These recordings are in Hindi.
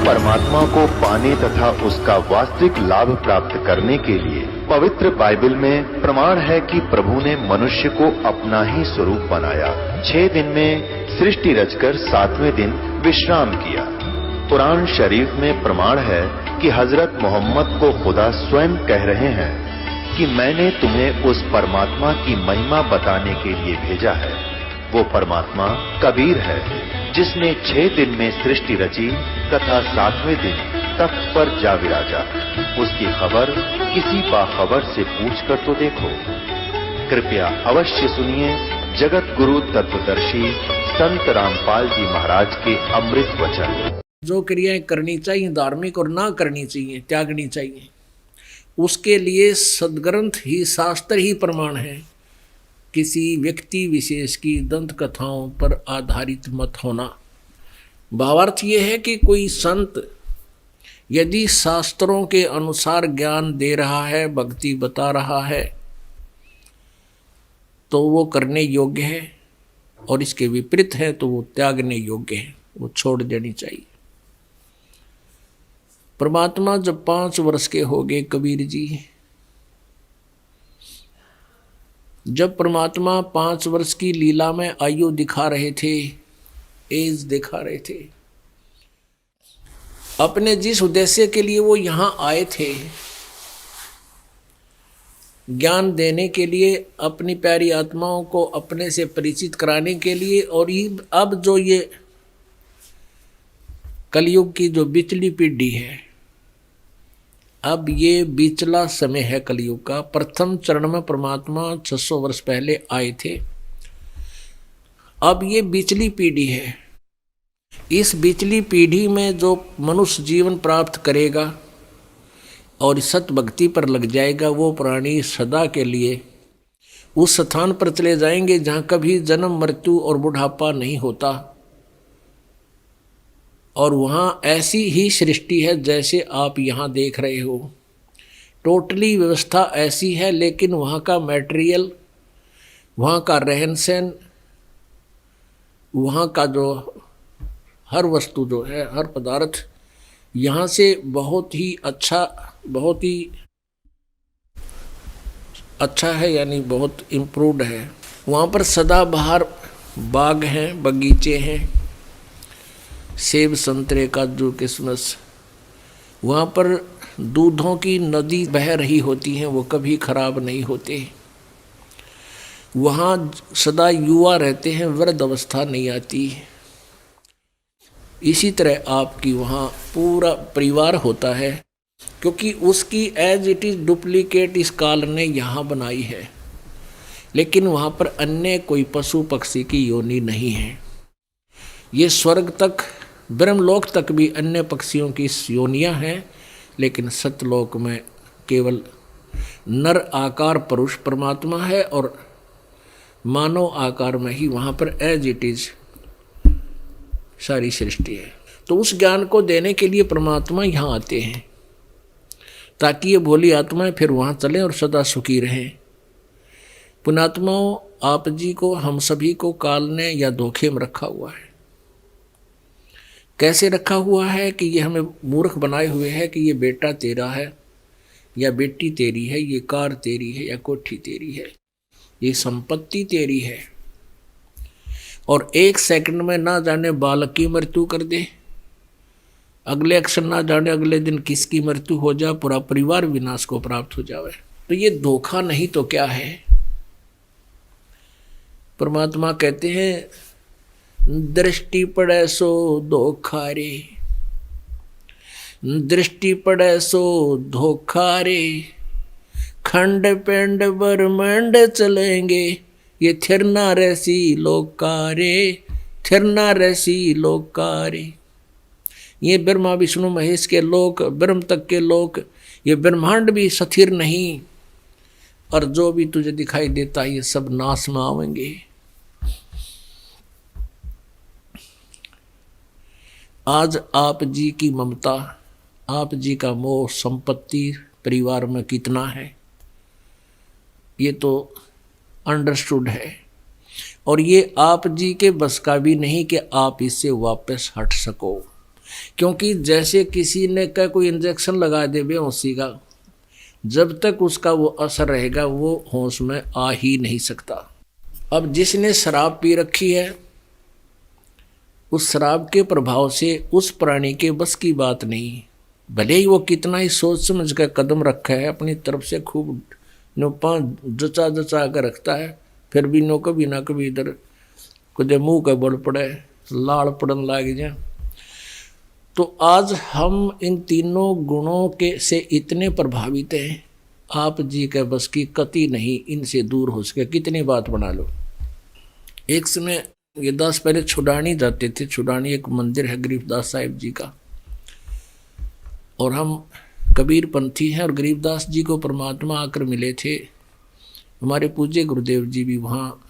परमात्मा को पाने तथा उसका वास्तविक लाभ प्राप्त करने के लिए पवित्र बाइबल में प्रमाण है कि प्रभु ने मनुष्य को अपना ही स्वरूप बनाया। 6 दिन में सृष्टि रचकर 7वें दिन विश्राम किया। कुरान शरीफ में प्रमाण है कि हजरत मोहम्मद को खुदा स्वयं कह रहे हैं कि मैंने तुम्हें उस परमात्मा की महिमा बताने के लिए भेजा है। वो परमात्मा कबीर है जिसने 6 दिन में सृष्टि रची तथा 7वें दिन तख्त पर जा विराजा। उसकी खबर किसी बाखबर से पूछकर तो देखो। कृपया अवश्य सुनिए जगत गुरु तत्वदर्शी संत रामपाल जी महाराज के अमृत वचन। जो क्रियाएं करनी चाहिए धार्मिक और ना करनी चाहिए, त्यागनी चाहिए, उसके लिए सदग्रंथ ही, शास्त्र ही प्रमाण है। किसी व्यक्ति विशेष की दंत कथाओं पर आधारित मत होना। भावार्थ ये है कि कोई संत यदि शास्त्रों के अनुसार ज्ञान दे रहा है, भक्ति बता रहा है, तो वो करने योग्य है, और इसके विपरीत है तो वो त्यागने योग्य है, वो छोड़ देनी चाहिए। परमात्मा जब 5 वर्ष के हो गए कबीर जी, जब परमात्मा 5 वर्ष की लीला में आयु दिखा रहे थे, एज दिखा रहे थे, अपने जिस उद्देश्य के लिए वो यहाँ आए थे, ज्ञान देने के लिए, अपनी प्यारी आत्माओं को अपने से परिचित कराने के लिए, और अब जो ये कलयुग की जो बिचली पीढ़ी है, अब ये बिचला समय है कलयुग का। प्रथम चरण में परमात्मा 600 वर्ष पहले आए थे, अब ये बिचली पीढ़ी है। इस बिचली पीढ़ी में जो मनुष्य जीवन प्राप्त करेगा और सत भक्ति पर लग जाएगा, वो प्राणी सदा के लिए उस स्थान पर चले जाएंगे जहाँ कभी जन्म, मृत्यु और बुढ़ापा नहीं होता। और वहाँ ऐसी ही सृष्टि है जैसे आप यहाँ देख रहे हो। टोटली व्यवस्था ऐसी है, लेकिन वहाँ का मटेरियल, वहाँ का रहन सहन, वहाँ का जो हर वस्तु जो है, हर पदार्थ यहाँ से बहुत ही अच्छा है, यानी बहुत इम्प्रूव्ड है। वहाँ पर सदाबहार बाग हैं, बगीचे हैं, सेब, संतरे, काजू, किशमिश। वहाँ पर दूधों की नदी बह रही होती हैं, वो कभी खराब नहीं होते। वहाँ सदा युवा रहते हैं, वृद्ध अवस्था नहीं आती। इसी तरह आपकी वहाँ पूरा परिवार होता है, क्योंकि उसकी एज इट इज डुप्लीकेट इस काल ने यहाँ बनाई है। लेकिन वहाँ पर अन्य कोई पशु पक्षी की योनि नहीं है। ये स्वर्ग तक, ब्रह्मलोक तक भी अन्य पक्षियों की योनियां हैं, लेकिन सतलोक में केवल नर आकार पुरुष परमात्मा है, और मानव आकार में ही वहाँ पर एज इट इज सारी सृष्टि है। तो उस ज्ञान को देने के लिए परमात्मा यहाँ आते हैं, ताकि ये भोली आत्माएं फिर वहाँ चलें और सदा सुखी रहें। पुण्यात्माओं, आप जी को, हम सभी को काल ने या धोखे में रखा हुआ है। कैसे रखा हुआ है कि ये हमें मूर्ख बनाए हुए है कि ये बेटा तेरा है या बेटी तेरी है, ये कार तेरी है या कोठी तेरी है, ये संपत्ति तेरी है, और 1 सेकंड में ना जाने बालक की मृत्यु कर दे, अगले अक्षर ना जाने अगले दिन किसकी मृत्यु हो जाए, पूरा परिवार विनाश को प्राप्त हो जाए। तो ये धोखा नहीं तो क्या है। परमात्मा कहते हैं, दृष्टि पड़े सो धोखा रे, दृष्टि पड़े सो धोखा रे, खंड पिंड ब्रह्मांड चलेंगे, ये थिर ना रहसी लोकारे, थिर ना रहसी लोकारे। ये ब्रह्मा विष्णु महेश के लोक, ब्रह्म तक के लोक, ये ब्रह्मांड भी स्थिर नहीं, और जो भी तुझे दिखाई देता है ये सब नाश में आवेंगे। आज आप जी की ममता, आप जी का मोह संपत्ति परिवार में कितना है, ये तो अंडरस्टूड है, और ये आप जी के बस का भी नहीं कि आप इससे वापस हट सको। क्योंकि जैसे किसी ने का कोई इंजेक्शन लगा दे बेहोशी का, जब तक उसका वो असर रहेगा वो होश में आ ही नहीं सकता। अब जिसने शराब पी रखी है, उस शराब के प्रभाव से उस प्राणी के बस की बात नहीं, भले ही वो कितना ही सोच समझ कर कदम रखा है, अपनी तरफ से खूब नोपा जचा जचा कर रखता है, फिर भी नो कभी ना कभी इधर कुछ मुंह का बल पड़े, लाल पड़न लाग जाए। तो आज हम इन तीनों गुणों के से इतने प्रभावित हैं, आप जी के बस की कति नहीं इनसे दूर हो सके, कितनी बात बना लो। एक समय ये दास पहले छुडानी जाते थे, छुडानी एक मंदिर है गरीबदास साहिब जी का, और हम कबीर पंथी हैं, और गरीबदास जी को परमात्मा आकर मिले थे। हमारे पूज्य गुरुदेव जी भी वहाँ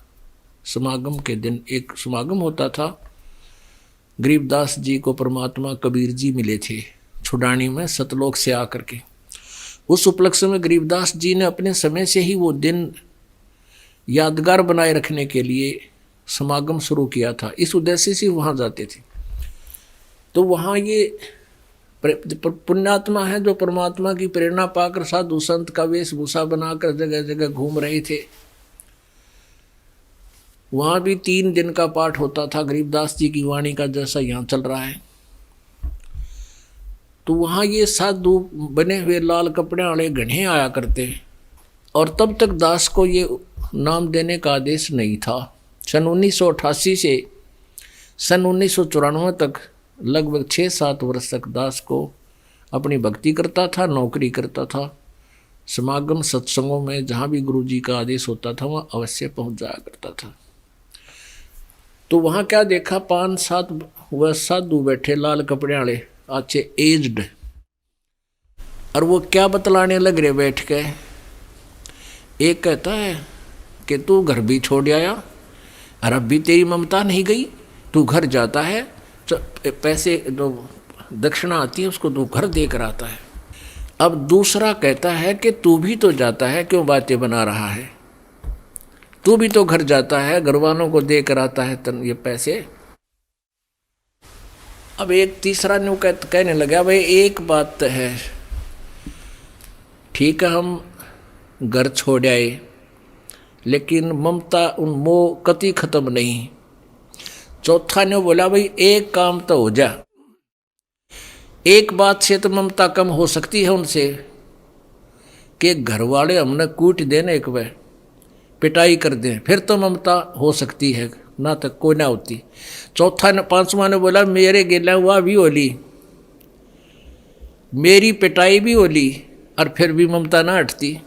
समागम के दिन एक समागम होता था, गरीबदास जी को परमात्मा कबीर जी मिले थे छुडानी में सतलोक से आकर के। उस उपलक्ष्य में गरीबदास जी ने अपने समय से ही वो दिन यादगार बनाए रखने के लिए समागम शुरू किया था, इस उद्देश्य से वहाँ जाते थे। तो वहाँ ये पुण्यात्मा है जो परमात्मा की प्रेरणा पाकर साधु संत का वेशभूषा बनाकर जगह जगह घूम रहे थे। वहाँ भी 3 दिन का पाठ होता था गरीबदास जी की वाणी का, जैसा यहाँ चल रहा है। तो वहाँ ये साधु बने हुए लाल कपड़े वाले घने आया करते, और तब तक दास को ये नाम देने का आदेश नहीं था। सन 1988 से सन 1994 तक लगभग 6-7 वर्ष तक दास को अपनी भक्ति करता था, नौकरी करता था, समागम सत्संगों में जहाँ भी गुरु जी का आदेश होता था वहाँ अवश्य पहुँच जाया करता था। तो वहाँ क्या देखा, 5-7 वह साधु बैठे लाल कपड़े वाले, अच्छे एज्ड, और वो क्या बतलाने लग रहे बैठ के। एक कहता है कि तू घर भी छोड़ आया, और अब भी तेरी ममता नहीं गई, तू घर जाता है तो पैसे जो दक्षिणा आती है उसको तू घर दे कर आता है। अब दूसरा कहता है कि तू भी तो जाता है, क्यों बातें बना रहा है, तू भी तो घर जाता है, घर वालों को दे कर आता है ये पैसे। अब एक तीसरा ने कहने लगा, भाई एक बात तो है, ठीक है हम घर छोड़ आए, लेकिन ममता उन मोह कति खत्म नहीं। चौथा ने बोला, भाई एक काम तो हो जा, एक बात से तो ममता कम हो सकती है उनसे कि घर वाले हमने कूट देने एक बार पिटाई कर दें, फिर तो ममता हो सकती है, ना तक कोई ना होती। चौथा ने 5वां ने बोला, मेरे गिला हुआ भी होली, मेरी पिटाई भी होली, और फिर भी ममता ना हटती।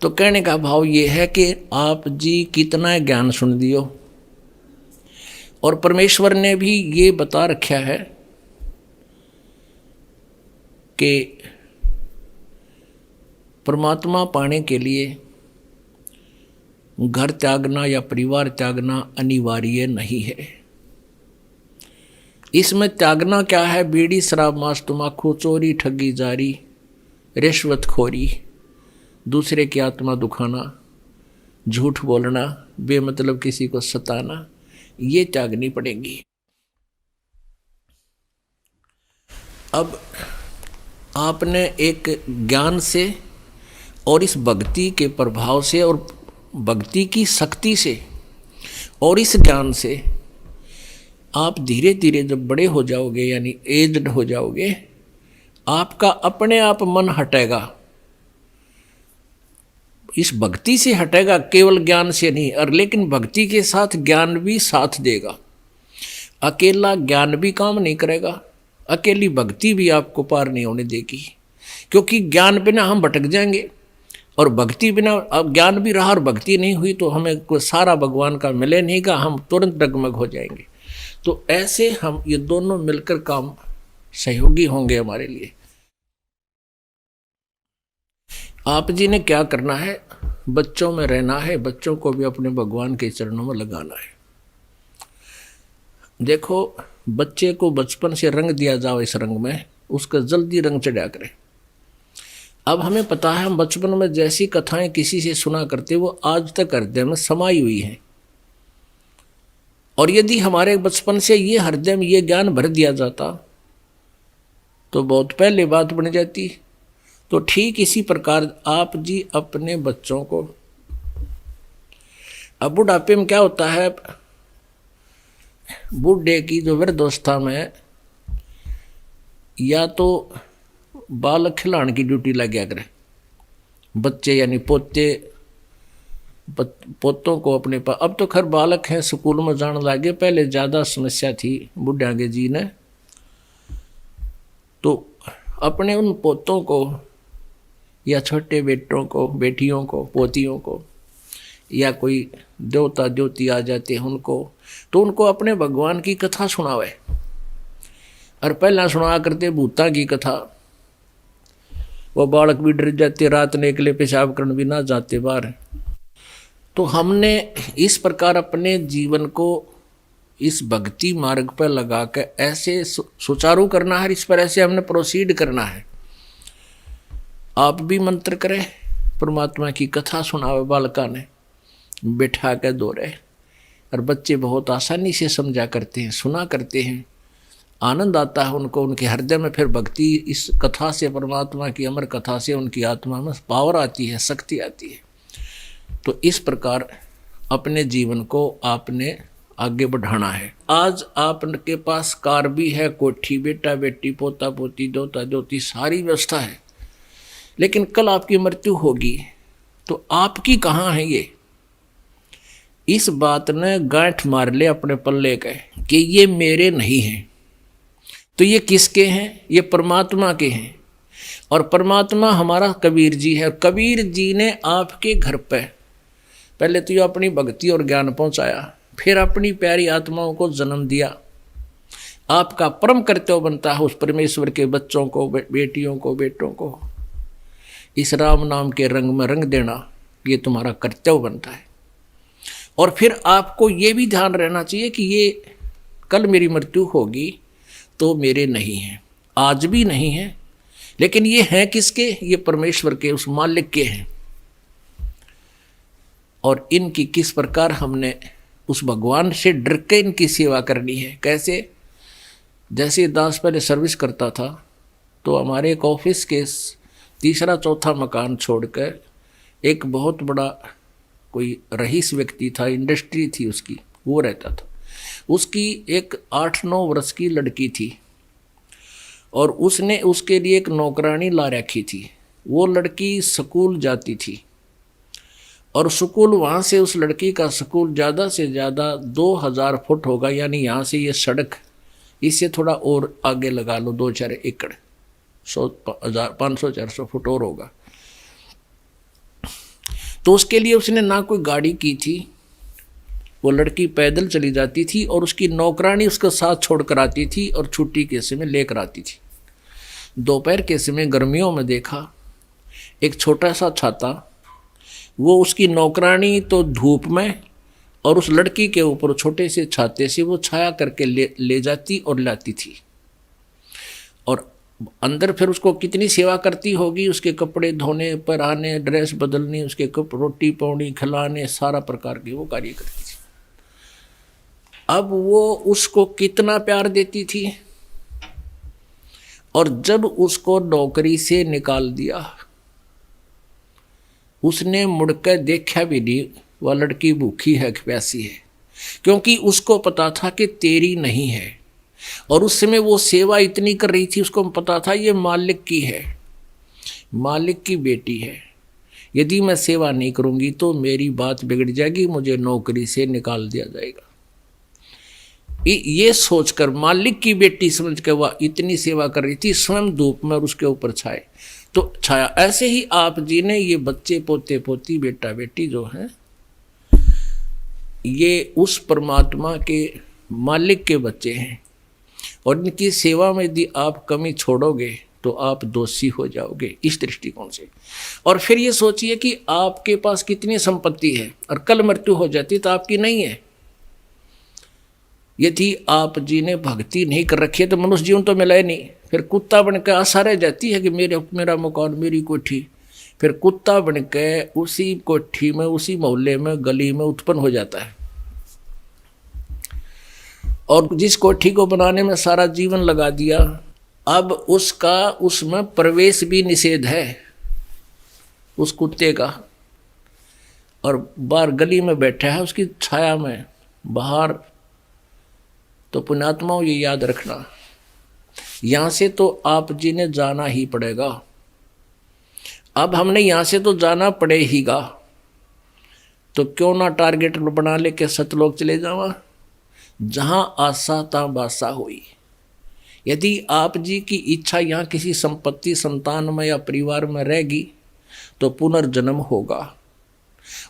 तो कहने का भाव ये है कि आप जी कितना ज्ञान सुन दियो, और परमेश्वर ने भी ये बता रखा है कि परमात्मा पाने के लिए घर त्यागना या परिवार त्यागना अनिवार्य नहीं है। इसमें त्यागना क्या है, बीड़ी शराब मांस तम्बाकू चोरी ठगी जारी रिश्वतखोरी, दूसरे की आत्मा दुखाना, झूठ बोलना, बेमतलब किसी को सताना, ये त्यागनी पड़ेगी। अब आपने एक ज्ञान से और इस भक्ति के प्रभाव से और भक्ति की शक्ति से और इस ज्ञान से आप धीरे धीरे जब बड़े हो जाओगे, यानी एज्ड हो जाओगे, आपका अपने आप मन हटेगा, इस भक्ति से हटेगा, केवल ज्ञान से नहीं, और लेकिन भक्ति के साथ ज्ञान भी साथ देगा। अकेला ज्ञान भी काम नहीं करेगा, अकेली भक्ति भी आपको पार नहीं होने देगी, क्योंकि ज्ञान बिना हम भटक जाएंगे, और भक्ति बिना, अब ज्ञान भी रहा और भक्ति नहीं हुई तो हमें कोई सारा भगवान का मिले नहीं का, हम तुरंत डगमग हो जाएंगे। तो ऐसे हम ये दोनों मिलकर काम सहयोगी होंगे हमारे लिए। आप जी ने क्या करना है, बच्चों में रहना है, बच्चों को भी अपने भगवान के चरणों में लगाना है। देखो, बच्चे को बचपन से रंग दिया जाओ इस रंग में, उसका जल्दी रंग चढ़ा करे। अब हमें पता है, हम बचपन में जैसी कथाएं किसी से सुना करते वो आज तक हृदय में समाई हुई हैं, और यदि हमारे बचपन से ये हृदय में ये ज्ञान भर दिया जाता तो बहुत पहले बात बन जाती। तो ठीक इसी प्रकार आप जी अपने बच्चों को, अब बुढ़ापे में क्या होता है, बूढ़े की जो वृद्धावस्था में या तो बालक खिलाने की ड्यूटी लग गया करे, बच्चे यानी पोतों को अपने पास। अब तो खैर बालक हैं स्कूल में जाने लगे, पहले ज़्यादा समस्या थी बुढ़ांगे जी ने। तो अपने उन पोतों को या छोटे बेटों को, बेटियों को, पोतियों को, या कोई देवता देवती आ जाते हैं उनको, तो उनको अपने भगवान की कथा सुनावे। और पहला सुना करते भूता की कथा, वो बालक भी डर जाते, रात ने अकेले पेशाब करने भी ना जाते बाहर। तो हमने इस प्रकार अपने जीवन को इस भक्ति मार्ग पर लगा कर ऐसे सुचारू करना है, इस पर ऐसे हमने प्रोसीड करना है। आप भी मंत्र करें, परमात्मा की कथा सुनावे बालका ने बैठा कर दोहरे, और बच्चे बहुत आसानी से समझा करते हैं, सुना करते हैं, आनंद आता है उनको, उनके हृदय में फिर भक्ति इस कथा से, परमात्मा की अमर कथा से उनकी आत्मा में पावर आती है, शक्ति आती है। तो इस प्रकार अपने जीवन को आपने आगे बढ़ाना है। आज आपके पास कार भी है, कोठी, बेटा बेटी, पोता पोती, दोता दोती, सारी व्यवस्था है, लेकिन कल आपकी मृत्यु होगी तो आपकी कहाँ है ये? इस बात ने गांठ मार ले अपने पल्ले के कि ये मेरे नहीं हैं। तो ये किसके हैं? ये परमात्मा के हैं। और परमात्मा हमारा कबीर जी है। कबीर जी ने आपके घर पे पहले तो ये अपनी भक्ति और ज्ञान पहुंचाया, फिर अपनी प्यारी आत्माओं को जन्म दिया। आपका परम कर्तव्य बनता है उस परमेश्वर के बच्चों को, बेटियों को, बेटों को इस राम नाम के रंग में रंग देना, ये तुम्हारा कर्तव्य बनता है। और फिर आपको ये भी ध्यान रहना चाहिए कि ये कल मेरी मृत्यु होगी तो मेरे नहीं हैं, आज भी नहीं है, लेकिन ये हैं किसके? ये परमेश्वर के, उस मालिक के हैं। और इनकी किस प्रकार हमने उस भगवान से डर के इनकी सेवा करनी है। कैसे? जैसे दास पहले सर्विस करता था तो हमारे एक ऑफिस के तीसरा चौथा मकान छोड़कर एक बहुत बड़ा कोई रईस व्यक्ति था, इंडस्ट्री थी उसकी, वो रहता था। उसकी एक 8-9 वर्ष की लड़की थी और उसने उसके लिए एक नौकरानी ला रखी थी। वो लड़की स्कूल जाती थी और स्कूल वहाँ से, उस लड़की का स्कूल ज़्यादा से ज़्यादा 2000 फुट होगा, यानी यहाँ से ये सड़क, इससे थोड़ा और आगे लगा लो 2-4 एकड़, 500-400 फुट और होगा। तो उसके लिए उसने ना कोई गाड़ी की थी, वो लड़की पैदल चली जाती थी और उसकी नौकरानी उसके साथ छोड़कर आती थी और छुट्टी के समय लेकर आती थी। दोपहर के समय गर्मियों में देखा एक छोटा सा छाता, वो उसकी नौकरानी तो धूप में और उस लड़की के ऊपर छोटे से छाते से वो छाया करके ले जाती और लाती थी। और अंदर फिर उसको कितनी सेवा करती होगी, उसके कपड़े धोने, पहनाने, ड्रेस बदलनी, उसके रोटी पानी खिलाने, सारा प्रकार के वो कार्य करती थी। अब वो उसको कितना प्यार देती थी। और जब उसको नौकरी से निकाल दिया, उसने मुड़कर देखा भी नहीं वह लड़की भूखी है कि प्यासी है, क्योंकि उसको पता था कि तेरी नहीं है। और उस समय वो सेवा इतनी कर रही थी, उसको पता था ये मालिक की है, मालिक की बेटी है, यदि मैं सेवा नहीं करूंगी तो मेरी बात बिगड़ जाएगी, मुझे नौकरी से निकाल दिया जाएगा। ये सोचकर मालिक की बेटी समझ कर वह इतनी सेवा कर रही थी, स्वयं धूप में और उसके ऊपर छाया। ऐसे ही आप जी ने ये बच्चे, पोते पोती, बेटा बेटी जो हैं, ये उस परमात्मा के मालिक के बच्चे हैं। और इनकी सेवा में यदि आप कमी छोड़ोगे तो आप दोषी हो जाओगे इस दृष्टिकोण से। और फिर ये सोचिए कि आपके पास कितनी संपत्ति है और कल मृत्यु हो जाती तो आपकी नहीं है। यदि आप जी ने भक्ति नहीं कर रखी है तो मनुष्य जीवन तो मिला ही नहीं। फिर कुत्ता बनकर आशा रह जाती है कि मेरा मकान, मेरी कोठी। फिर कुत्ता बनकर उसी कोठी में, उसी मोहल्ले में, गली में उत्पन्न हो जाता है। और जिस कोठी को बनाने में सारा जीवन लगा दिया, अब उसका उसमें प्रवेश भी निषेध है उस कुत्ते का, और बाहर गली में बैठा है उसकी छाया में बाहर। तो पुण्यात्माओं ये याद रखना, यहां से तो आप जी ने जाना ही पड़ेगा। अब हमने यहां से तो जाना पड़ेगा, तो क्यों ना टारगेट बना ले के सतलोक चले जावा, जहां आशा ता बासा हुई। यदि आप जी की इच्छा यहाँ किसी संपत्ति संतान में या परिवार में रहेगी तो पुनर्जन्म होगा।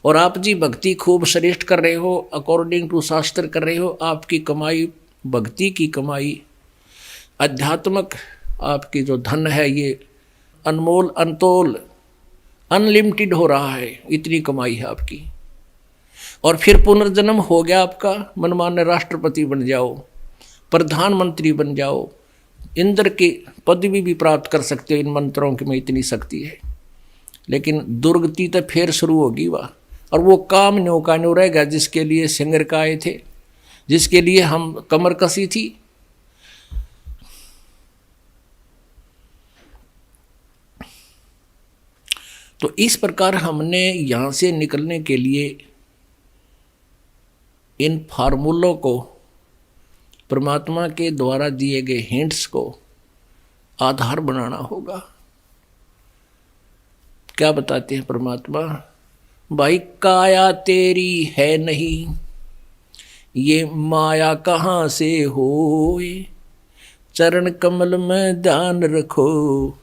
और आप जी भक्ति खूब श्रेष्ठ कर रहे हो, अकॉर्डिंग टू शास्त्र कर रहे हो, आपकी कमाई भक्ति की कमाई आध्यात्मिक आपकी जो धन है ये अनमोल अनतोल अनलिमिटेड हो रहा है, इतनी कमाई है आपकी। और फिर पुनर्जन्म हो गया आपका, मनमान्य राष्ट्रपति बन जाओ, प्रधानमंत्री बन जाओ, इंद्र की पदवी भी प्राप्त कर सकते हो, इन मंत्रों की में इतनी शक्ति है। लेकिन दुर्गति तो फिर शुरू होगी वह, और वो काम न्यो का न्यो रहेगा जिसके लिए सिंगर का आए थे, जिसके लिए हम कमर कसी थी। तो इस प्रकार हमने यहाँ से निकलने के लिए इन फार्मूलों को, परमात्मा के द्वारा दिए गए हिंट्स को आधार बनाना होगा। क्या बताते हैं परमात्मा? भाई काया तेरी है नहीं, ये माया कहाँ से होए, चरण कमल में ध्यान रखो,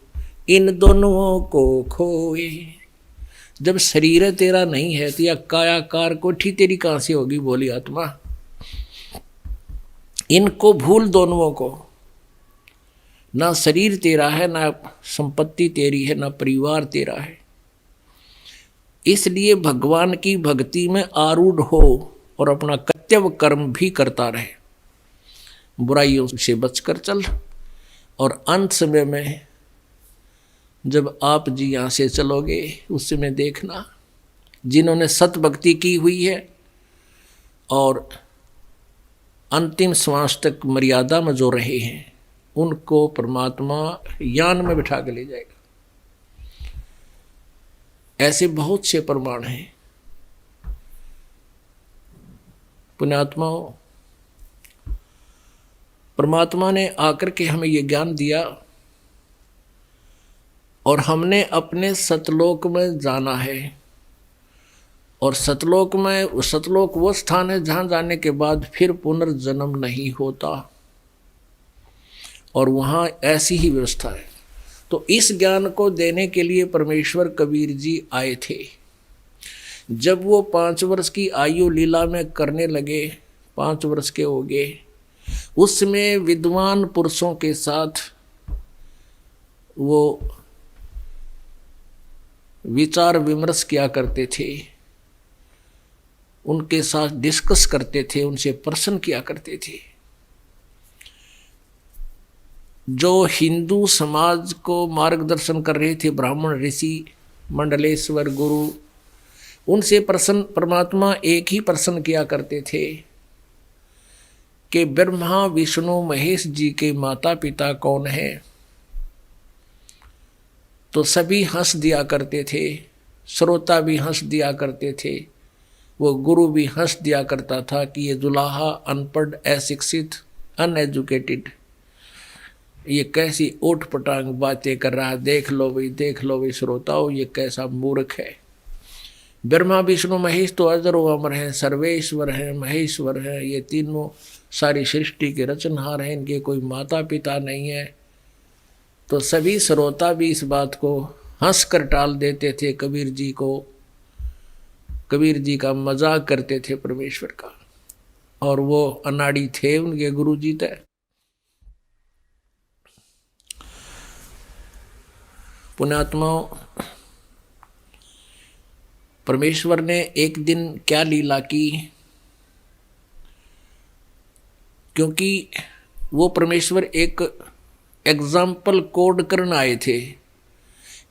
इन दोनों को खोए। जब शरीर तेरा नहीं है तो या कायाकार कोठी तेरी कहाँ से होगी, बोली आत्मा। इनको भूल दोनों को, ना शरीर तेरा है, ना संपत्ति तेरी है, ना परिवार तेरा है। इसलिए भगवान की भक्ति में आरूढ़ हो और अपना कर्तव्य कर्म भी करता रहे, बुराइयों से बचकर चल। और अंत समय में जब आप जी यहाँ से चलोगे उस समय देखना, जिन्होंने सत भक्ति की हुई है और अंतिम श्वास तक मर्यादा में जो रहे हैं, उनको परमात्मा यान में बिठा के ले जाएगा। ऐसे बहुत से प्रमाण हैं। पुण्यात्माओं, परमात्मा ने आकर के हमें ये ज्ञान दिया और हमने अपने सतलोक में जाना है। और सतलोक में, सतलोक वो स्थान है जहाँ जाने के बाद फिर पुनर्जन्म नहीं होता, और वहाँ ऐसी ही व्यवस्था है। तो इस ज्ञान को देने के लिए परमेश्वर कबीर जी आए थे। जब वो 5 वर्ष की आयु लीला में करने लगे, 5 वर्ष के हो गए, उसमें विद्वान पुरुषों के साथ वो विचार विमर्श किया करते थे, उनके साथ डिस्कस करते थे, उनसे प्रश्न किया करते थे। जो हिंदू समाज को मार्गदर्शन कर रहे थे, ब्राह्मण ऋषि मंडलेश्वर गुरु, उनसे प्रश्न परमात्मा एक ही प्रश्न किया करते थे कि ब्रह्मा विष्णु महेश जी के माता पिता कौन है। तो सभी हंस दिया करते थे, श्रोता भी हंस दिया करते थे, वो गुरु भी हंस दिया करता था कि ये दुल्हा अनपढ़, अशिक्षित, अनएजुकेटेड, ये कैसी ओट पटांग बातें कर रहा है, देख लो भाई, देख लो भाई श्रोताओ, ये कैसा मूर्ख है। ब्रह्मा विष्णु महेश तो अजरो अमर हैं, सर्वेश्वर हैं, महेश्वर हैं, ये तीनों सारी सृष्टि के रचनहार हैं, इनके कोई माता पिता नहीं है। तो सभी श्रोता भी इस बात को हंस कर टाल देते थे, कबीर जी का मजाक करते थे परमेश्वर का। और वो अनाड़ी थे उनके गुरु जी थे। पुण्यात्माओं, परमेश्वर ने एक दिन क्या लीला की, क्योंकि वो परमेश्वर एक एग्जाम्पल कोड करने आए थे,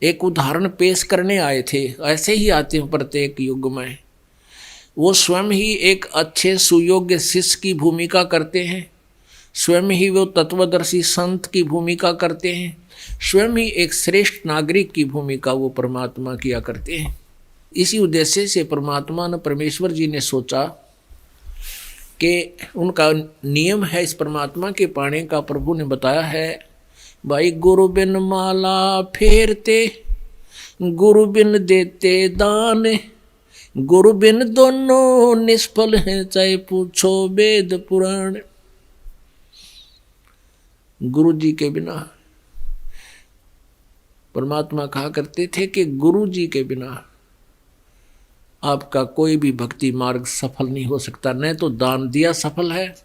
एक उदाहरण पेश करने आए थे। ऐसे ही आते हैं प्रत्येक युग में। वो स्वयं ही एक अच्छे सुयोग्य शिष्य की भूमिका करते हैं स्वयं ही वो तत्वदर्शी संत की भूमिका करते हैं, स्वयं ही एक श्रेष्ठ नागरिक की भूमिका वो परमात्मा किया करते हैं। इसी उद्देश्य से परमात्मा ने, परमेश्वर जी ने सोचा कि उनका नियम है इस परमात्मा के पाने का। प्रभु ने बताया है, भाई गुरु बिन माला फेरते, गुरु बिन देते दान, गुरु बिन दोनों निष्फल हैं, चाहे पूछो वेद पुराण। गुरु जी के बिना, परमात्मा कहा करते थे कि गुरु जी के बिना आपका कोई भी भक्ति मार्ग सफल नहीं हो सकता। न तो दान दिया सफल है,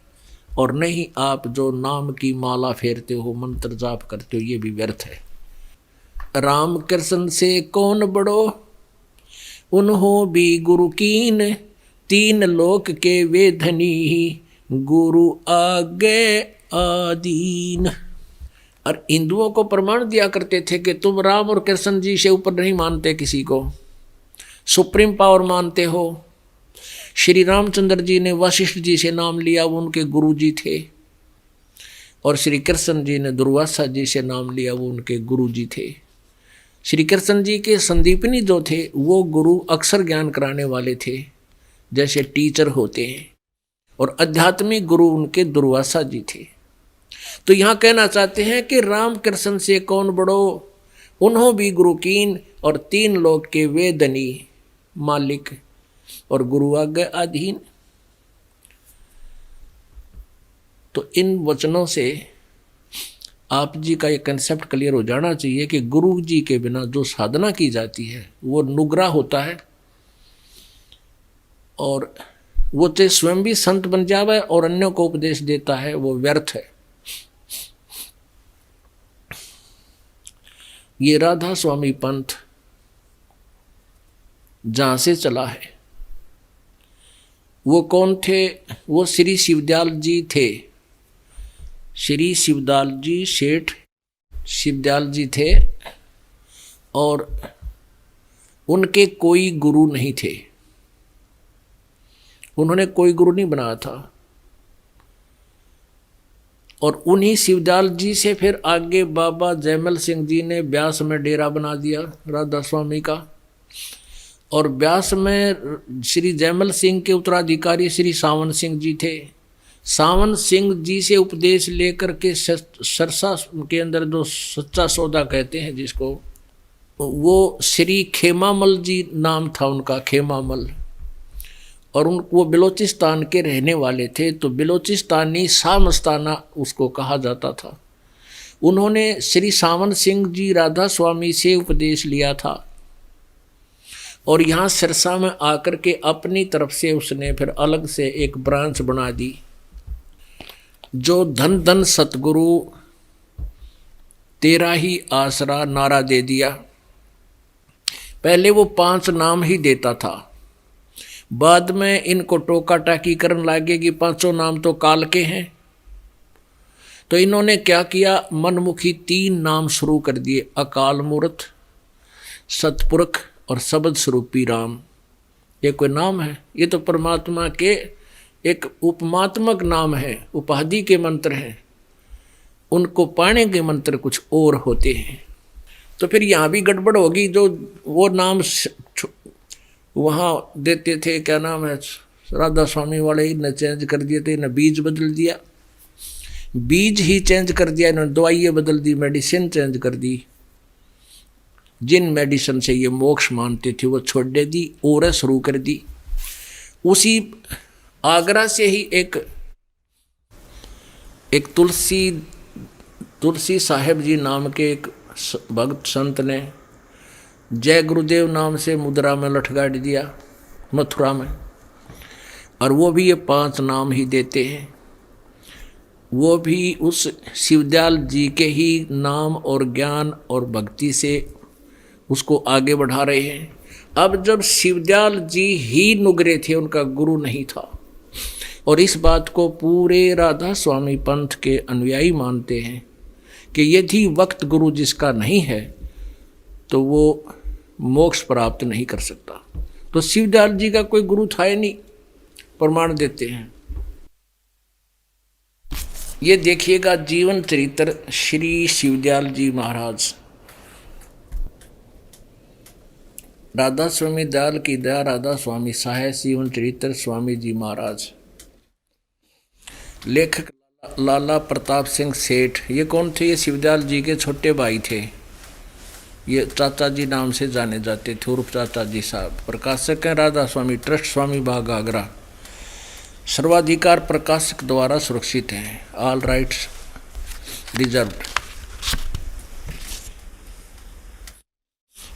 और नहीं आप जो नाम की माला फेरते हो, मंत्र जाप करते हो, ये भी व्यर्थ है। राम कृष्ण से कौन बड़ो, उन्हों भी गुरु कीन, तीन लोक के वे धनी, गुरु आगे आदीन। और हिंदुओं को प्रमाण दिया करते थे कि तुम राम और कृष्ण जी से ऊपर नहीं मानते किसी को, सुप्रीम पावर मानते हो। श्री रामचंद्र जी ने वशिष्ठ जी से नाम लिया, वो उनके गुरु जी थे, और श्री कृष्ण जी ने दुर्वासा जी से नाम लिया, वो उनके गुरु जी थे। श्री कृष्ण जी के संदीपनी जो थे वो गुरु अक्षर ज्ञान कराने वाले थे, जैसे टीचर होते हैं, और आध्यात्मिक गुरु उनके दुर्वासा जी थे। तो यहाँ कहना चाहते हैं कि राम कृष्ण से कौन बड़ो, उन्हों भी गुरु कीन, और तीन लोक के वे धनी, मालिक और गुरु आज्ञा अधीन। तो इन वचनों से आप जी का ये कंसेप्ट क्लियर हो जाना चाहिए कि गुरु जी के बिना जो साधना की जाती है वो नुगरा होता है, और वो चाहे स्वयं भी संत बन जावे और अन्यों को उपदेश देता है, वो व्यर्थ है। ये राधा स्वामी पंथ जहां से चला है, वो कौन थे? वो श्री शिवदयाल जी थे। श्री शिवदयाल जी, सेठ शिवदयाल जी थे, और उनके कोई गुरु नहीं थे, उन्होंने कोई गुरु नहीं बनाया था। और उन्हीं शिवदयाल जी से फिर आगे बाबा जयमल सिंह जी ने ब्यास में डेरा बना दिया राधा स्वामी का, और ब्यास में श्री जयमल सिंह के उत्तराधिकारी श्री सावन सिंह जी थे। सावन सिंह जी से उपदेश लेकर के सरसा के अंदर जो सच्चा सौदा कहते हैं जिसको, वो श्री खेमामल जी नाम था उनका, खेमामल, और वो बलोचिस्तान के रहने वाले थे। तो बलोचिस्तानी सामस्ताना उसको कहा जाता था। उन्होंने श्री सावन सिंह जी राधा स्वामी से उपदेश लिया था, और यहाँ सिरसा में आकर के अपनी तरफ से उसने फिर अलग से एक ब्रांच बना दी, जो धन धन सतगुरु तेरा ही आसरा नारा दे दिया। पहले वो 5 नाम ही देता था, बाद में इनको टोका टाकी करने लगे कि 5 नाम तो काल के हैं। तो इन्होंने क्या किया, मनमुखी 3 नाम शुरू कर दिए, अकाल मूर्त, सतपुरख और शब्द स्वरूपी राम। ये कोई नाम है? ये तो परमात्मा के एक उपमात्मक नाम है, उपाधि के मंत्र हैं। उनको पाने के मंत्र कुछ और होते हैं। तो फिर यहाँ भी गड़बड़ होगी। जो वो नाम वहाँ देते थे, क्या नाम है, राधा स्वामी वाले ही न चेंज कर दिए थे, न बीज बदल दिया, बीज ही चेंज कर दिया, इन्होंने दवाइयाँ बदल दी, मेडिसिन चेंज कर दी। जिन मेडिसिन से ये मोक्ष मानते थे वो छोड़ दे दी और शुरू कर दी। उसी आगरा से ही एक तुलसी साहेब जी नाम के एक भक्त संत ने जय गुरुदेव नाम से मुद्रा में लटका दिया मथुरा में, और वो भी ये 5 नाम ही देते हैं। वो भी उस शिवदयाल जी के ही नाम और ज्ञान और भक्ति से उसको आगे बढ़ा रहे हैं। अब जब शिवदयाल जी ही नुगरे थे, उनका गुरु नहीं था, और इस बात को पूरे राधा स्वामी पंथ के अनुयायी मानते हैं कि यदि वक्त गुरु जिसका नहीं है तो वो मोक्ष प्राप्त नहीं कर सकता। तो शिवदयाल जी का कोई गुरु था ही नहीं, प्रमाण देते हैं। ये देखिएगा जीवन चरित्र श्री शिवदयाल जी महाराज। राधा स्वामी दयाल की दया, राधा स्वामी सहाय, जीवन चरित्र स्वामी जी महाराज। लेखक लाला प्रताप सिंह सेठ। ये कौन थे? ये शिवदयाल जी के छोटे भाई थे। ये चाचा जी नाम से जाने जाते थे, उर्फ चाचा जी साहब। प्रकाशक हैं राधा स्वामी ट्रस्ट, स्वामी बाग आगरा। सर्वाधिकार प्रकाशक द्वारा सुरक्षित है, ऑल राइट्स रिजर्व्ड।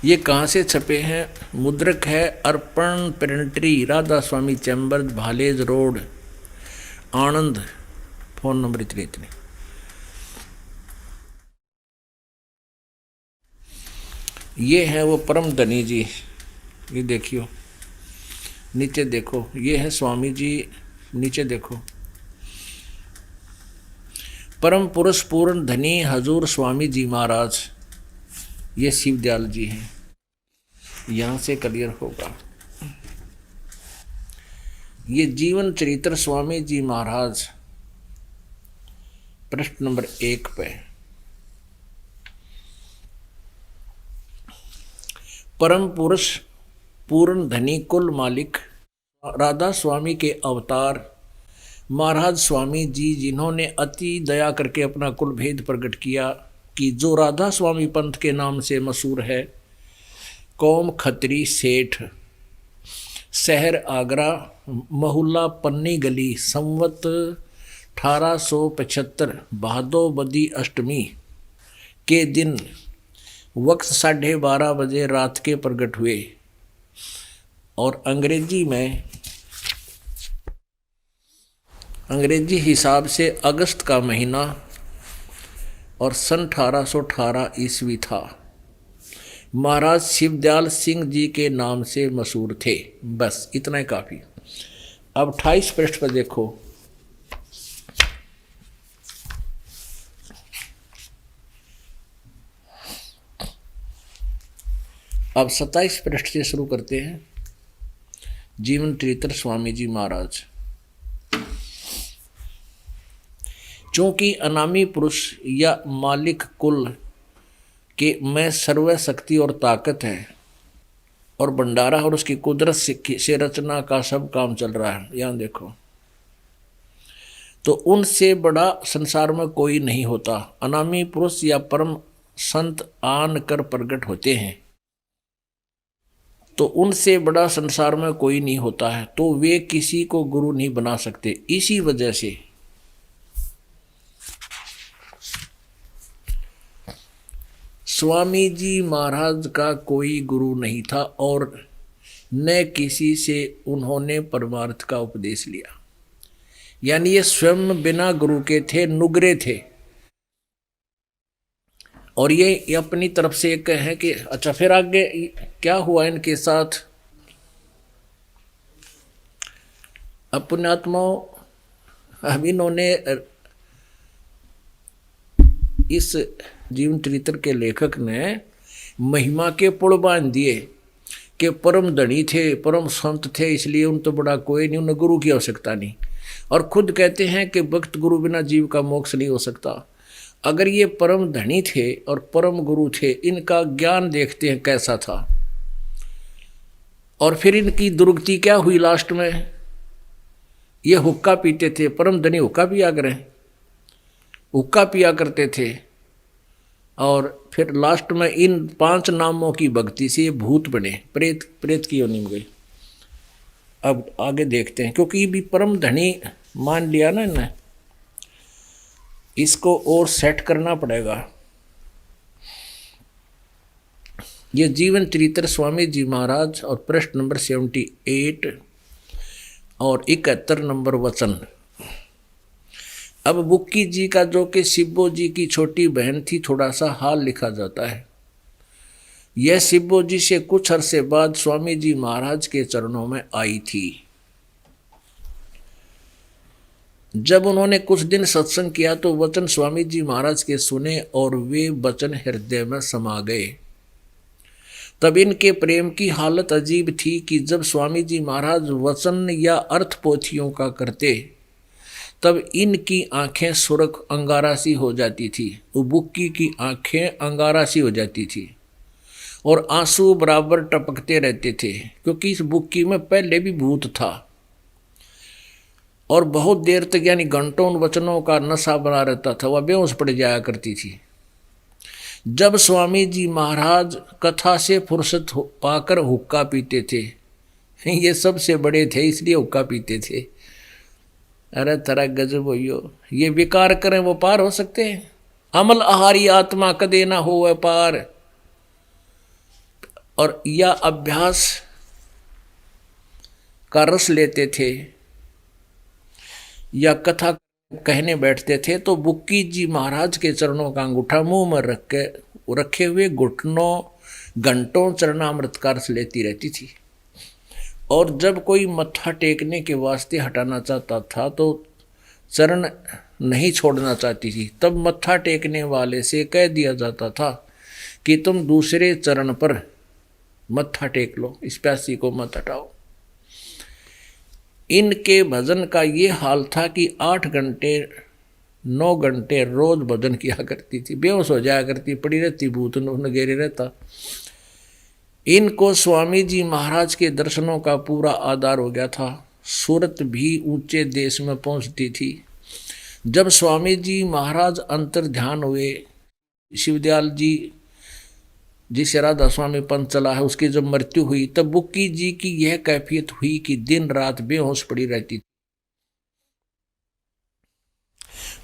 ये कहाँ से छपे हैं? मुद्रक है अर्पण प्रिंटरी, राधा स्वामी चैम्बर, भालेज रोड, आनंद। फोन नंबर इतने। ये है वो परम धनी जी। ये देखियो, नीचे देखो, ये है स्वामी जी। नीचे देखो, परम पुरुष पूर्ण धनी हजूर स्वामी जी महाराज। ये शिवदयाल जी हैं। यहां से क्लियर होगा। ये जीवन चरित्र स्वामी जी महाराज, प्रश्न नंबर 1 पे। परम पुरुष पूर्ण धनी कुल मालिक राधा स्वामी के अवतार महाराज स्वामी जी, जिन्होंने अति दया करके अपना कुल भेद प्रकट किया कि जो राधा स्वामी पंथ के नाम से मशहूर है। कौम खत्री सेठ, शहर आगरा, मोहल्ला पन्नी गली, संवत 1875 भादो बदी अष्टमी के दिन वक्त 12:30 बजे रात के प्रकट हुए। और अंग्रेजी हिसाब से अगस्त का महीना और सन 1818 ईस्वी था। महाराज शिवदयाल सिंह जी के नाम से मशहूर थे। बस इतना ही काफ़ी। अब 28 पृष्ठ पर देखो। अब 27 पृष्ठ से शुरू करते हैं। जीवन चरित्र स्वामी जी महाराज। चूंकि अनामी पुरुष या मालिक कुल के में सर्व शक्ति और ताकत है और भंडारा और उसकी कुदरत से रचना का सब काम चल रहा है। यहाँ देखो, तो उनसे बड़ा संसार में कोई नहीं होता। अनामी पुरुष या परम संत आन कर प्रकट होते हैं, तो उनसे बड़ा संसार में कोई नहीं होता है, तो वे किसी को गुरु नहीं बना सकते। इसी वजह से स्वामी जी महाराज का कोई गुरु नहीं था और न किसी से उन्होंने परमार्थ का उपदेश लिया। यानी ये स्वयं बिना गुरु के थे, नुगरे थे। और ये अपनी तरफ से एक है कि अच्छा फिर आगे क्या हुआ इनके साथ। अपने आत्माओं, अब इन्होंने इस जीवन चरित्र के लेखक ने महिमा के पुल बांध दिए कि परम धनी थे, परम संत थे, इसलिए उन तो बड़ा कोई नहीं, उन्हें गुरु की आवश्यकता नहीं। और खुद कहते हैं कि भक्त गुरु बिना जीव का मोक्ष नहीं हो सकता। अगर ये परम धनी थे और परम गुरु थे, इनका ज्ञान देखते हैं कैसा था। और फिर इनकी दुर्गति क्या हुई लास्ट में। ये हुक्का पीते थे, परम धनी हुक्का पिया करें, हुक्का पिया करते थे। और फिर लास्ट में इन 5 नामों की भक्ति से ये भूत बने, प्रेत की योनि में गए। अब आगे देखते हैं, क्योंकि ये भी परम धनी मान लिया ना इन्हें, इसको और सेट करना पड़ेगा। ये जीवन चरित्र स्वामी जी महाराज और पृष्ठ नंबर 78 और 71 नंबर वचन। अब बुक्की जी का, जो कि शिब्बो जी की छोटी बहन थी, थोड़ा सा हाल लिखा जाता है। यह शिब्बो जी से कुछ अरसे बाद स्वामी जी महाराज के चरणों में आई थी। जब उन्होंने कुछ दिन सत्संग किया तो वचन स्वामी जी महाराज के सुने और वे वचन हृदय में समा गए। तब इनके प्रेम की हालत अजीब थी कि जब स्वामी जी महाराज वचन या अर्थ पोथियों का करते तब इनकी आंखें सुर्ख अंगारा सी हो जाती थी, वो बुक्की की आंखें अंगारा सी हो जाती थी और आंसू बराबर टपकते रहते थे, क्योंकि इस बुक्की में पहले भी भूत था और बहुत देर तक यानी घंटों उन वचनों का नशा बना रहता था, वह बेहोश पड़ जाया करती थी। जब स्वामी जी महाराज कथा से फुर्सत पाकर हुक्का पीते थे, ये सबसे बड़े थे इसलिए हुक्का पीते थे। अरे तरह गजब हो, ये विकार करें वो पार हो सकते हैं? अमल आहारी आत्मा कदे ना हो वह पार। और या अभ्यास का रस लेते थे या कथा कहने बैठते थे तो बुक्की जी महाराज के चरणों का अंगूठा मुंह में रखे हुए घुटनों घंटों चरणामृत का रस लेती रहती थी। और जब कोई मत्था टेकने के वास्ते हटाना चाहता था तो चरण नहीं छोड़ना चाहती थी, तब मत्था टेकने वाले से कह दिया जाता था कि तुम दूसरे चरण पर मत्था टेक लो, इस प्यासी को मत हटाओ। इनके भजन का ये हाल था कि 8 घंटे 9 घंटे रोज भजन किया करती थी, बेहोश हो जाया करती, पड़ी रहती, भूत नगेरे रहता। इनको स्वामी जी महाराज के दर्शनों का पूरा आधार हो गया था। सूरत भी ऊंचे देश में पहुंचती थी। जब स्वामी जी महाराज अंतर ध्यान हुए, शिवदयाल जी जिसे राधा स्वामी पंथ चला है उसकी जब मृत्यु हुई, तब बुक्की जी की यह कैफियत हुई कि दिन रात बेहोश पड़ी रहती थी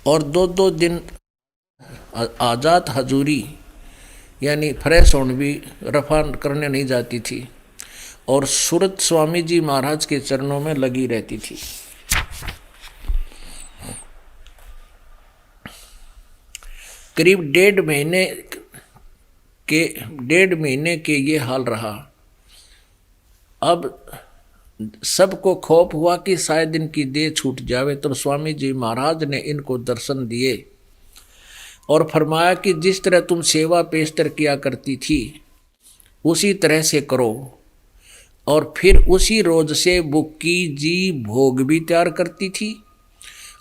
और 2-2 दिन आजाद हजूरी यानी फ्रेश होने भी रफा करने नहीं जाती थी और सूरत स्वामी जी महाराज के चरणों में लगी रहती थी। करीब 1.5 महीने के ये हाल रहा। अब सबको खौफ हुआ कि शायद इनकी देह छूट जावे, तब स्वामी जी महाराज ने इनको दर्शन दिए और फरमाया कि जिस तरह तुम सेवा पेशतर किया करती थी उसी तरह से करो। और फिर उसी रोज से बुक्की जी भोग भी तैयार करती थी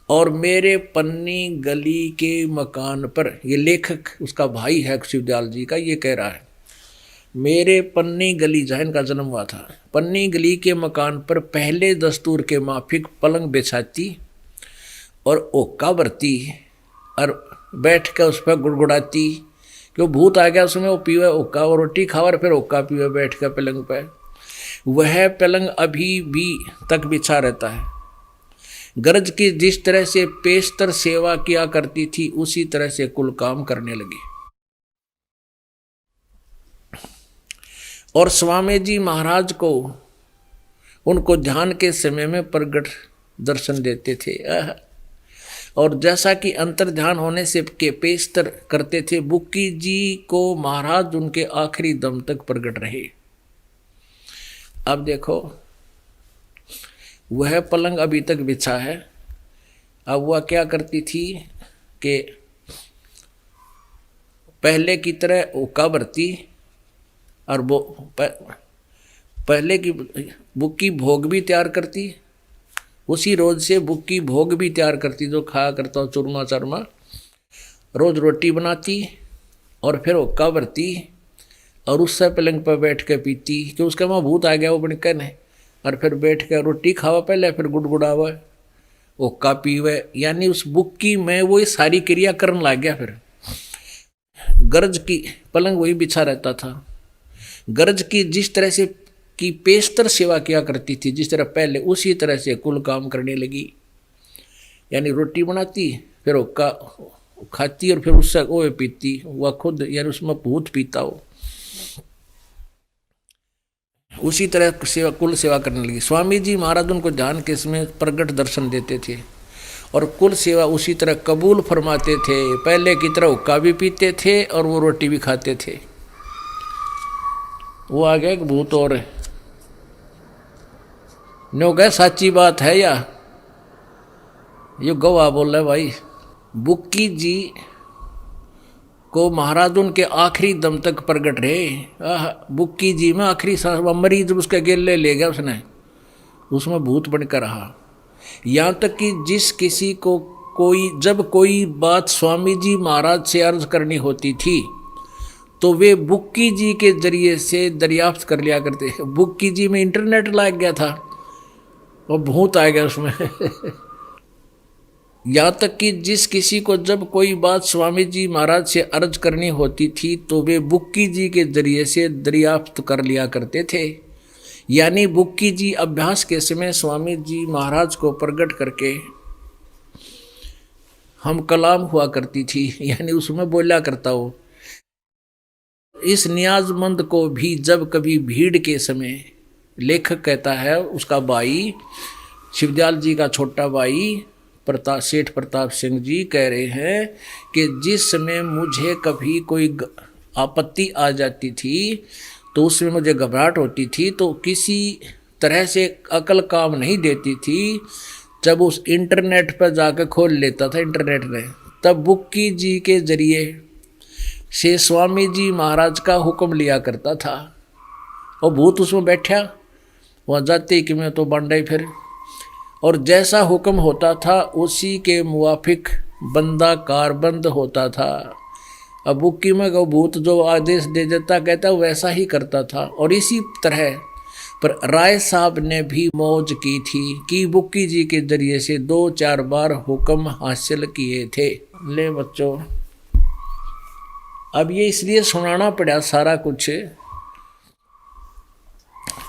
और मेरे पन्नी गली के मकान पर, ये लेखक उसका भाई है शिवदयाल जी का, ये कह रहा है, मेरे पन्नी गली जहाँ इनका जन्म हुआ था, पन्नी गली के मकान पर पहले दस्तूर के माफिक पलंग बिछाती और ओक्का भरती और बैठ कर उस पर गुड़गुड़ाती, क्यों भूत आ गया उसमें, वो पीवे ओक्का और रोटी खावा और फिर ओक्का पीवे बैठ कर पलंग पर। वह पलंग अभी भी तक बिछा रहता है। गरज की जिस तरह से पेशतर सेवा किया करती थी उसी तरह से कुल काम करने लगी। और स्वामी जी महाराज को उनको ध्यान के समय में प्रगट दर्शन देते थे। और जैसा कि अंतर ध्यान होने से के पेशतर करते थे, बुक्की जी को महाराज उनके आखिरी दम तक प्रगट रहे। अब देखो वह पलंग अभी तक बिछा है। अब वह क्या करती थी कि पहले की तरह ओका भरती और पहले की बुक्की भोग भी तैयार करती, उसी रोज से बुक्की भोग भी तैयार करती जो खाया करता हो, चूरमा चारमा, रोज रोटी बनाती और फिर ओका भरती और उससे पलंग पर बैठ कर पीती, कि उसके वहाँ भूत आ गया वो बड़ी कहने, और फिर बैठ कर रोटी खावा पहले, फिर गुड़गुड़ावा ओका पीवे, यानी उस बुक्की में वो सारी क्रिया करने लग गया। फिर गरज की पलंग वही बिछा रहता था। गरज की जिस तरह से की पेशतर सेवा किया करती थी जिस तरह पहले, उसी तरह से कुल काम करने लगी। यानी रोटी बनाती, फिर ओका खाती और फिर उससे ओए पीती, वह खुद यानी उसमें भूत पीता हो, उसी तरह सेवा कुल सेवा करने लगी। स्वामी जी महाराज उनको ध्यान के समय प्रगट दर्शन देते थे और कुल सेवा उसी तरह कबूल फरमाते थे। पहले की तरह हुक्का भी पीते थे और वो रोटी भी खाते थे। वो आ गया एक भूत और नो गए, साची बात है या ये गवाह बोल रहे भाई। बुक्की जी को महाराज उनके आखिरी दम तक प्रगट रहे। बुक्की जी में आखिरी सांस मरीज उसके गेले ले गया उसने, उसमें भूत बनकर रहा। यहाँ तक कि जिस किसी को जब कोई बात स्वामी जी महाराज से अर्ज करनी होती थी तो वे बुक्की जी के जरिए से दरियाफ्त कर लिया करते। बुक्की जी में इंटरनेट लग गया था और भूत आ गया उसमें। यहाँ तक कि जिस किसी को जब कोई बात स्वामी जी महाराज से अर्ज करनी होती थी तो वे बुक्की जी के जरिए से दरियाफ्त कर लिया करते थे। यानी बुक्की जी अभ्यास के समय स्वामी जी महाराज को प्रकट करके हम कलाम हुआ करती थी, यानी उसमें बोला करता हो। इस नियाजमंद को भी जब कभी भीड़ के समय, लेखक कहता है उसका भाई शिवदयाल जी का छोटा भाई सेठ प्रताप सिंह जी कह रहे हैं कि जिस समय मुझे कभी कोई आपत्ति आ जाती थी तो उसमें मुझे घबराहट होती थी, तो किसी तरह से अकल काम नहीं देती थी। जब उस इंटरनेट पर जाकर खोल लेता था इंटरनेट में, तब बुक्की जी के जरिए से स्वामी जी महाराज का हुक्म लिया करता था और भूत उसमें बैठा, वहाँ जाते ही कि मैं तो बांडे फिर, और जैसा हुक्म होता था उसी के मुवाफिक बंदा कारबंद होता था। अब बुक्की में वो भूत जो आदेश दे देता कहता वैसा ही करता था। और इसी तरह पर राय साहब ने भी मौज की थी कि बुक्की जी के जरिए से 2-4 बार हुक्म हासिल किए थे। ले बच्चों, अब ये इसलिए सुनाना पड़ा सारा कुछ,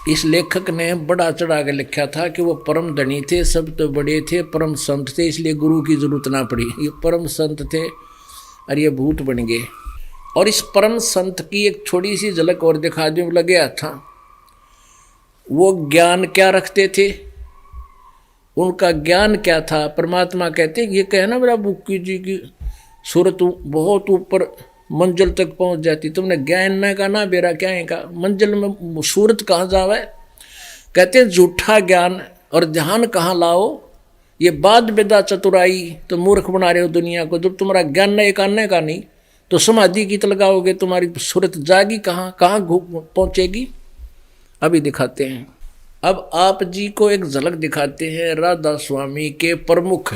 इस लेखक ने बड़ा चढ़ा के लिखा था कि वो परम धनी थे, सब तो बड़े थे, परम संत थे, इसलिए गुरु की जरूरत ना पड़ी। ये परम संत थे और ये भूत बन गए। और इस परम संत की एक छोटी सी झलक और दिखा दूं, लगे था वो ज्ञान क्या रखते थे, उनका ज्ञान क्या था। परमात्मा कहते ये कहना मेरा बुक्की जी की सूरत बहुत ऊपर मंजिल तक पहुंच जाती, तुमने ज्ञान न का ना बेरा क्या है का, मंजिल में सूरत कहाँ जावे। कहते झूठा ज्ञान और ध्यान कहाँ लाओ, ये बाद बेदा चतुराई तो मूर्ख बना रहे हो दुनिया को। जब तुम्हारा ज्ञान न एक आने का नहीं तो समाधि की लगाओगे, तुम्हारी सूरत जागी कहाँ कहाँ पहुँचेगी। अभी दिखाते हैं। अब आप जी को एक झलक दिखाते हैं राधा स्वामी के प्रमुख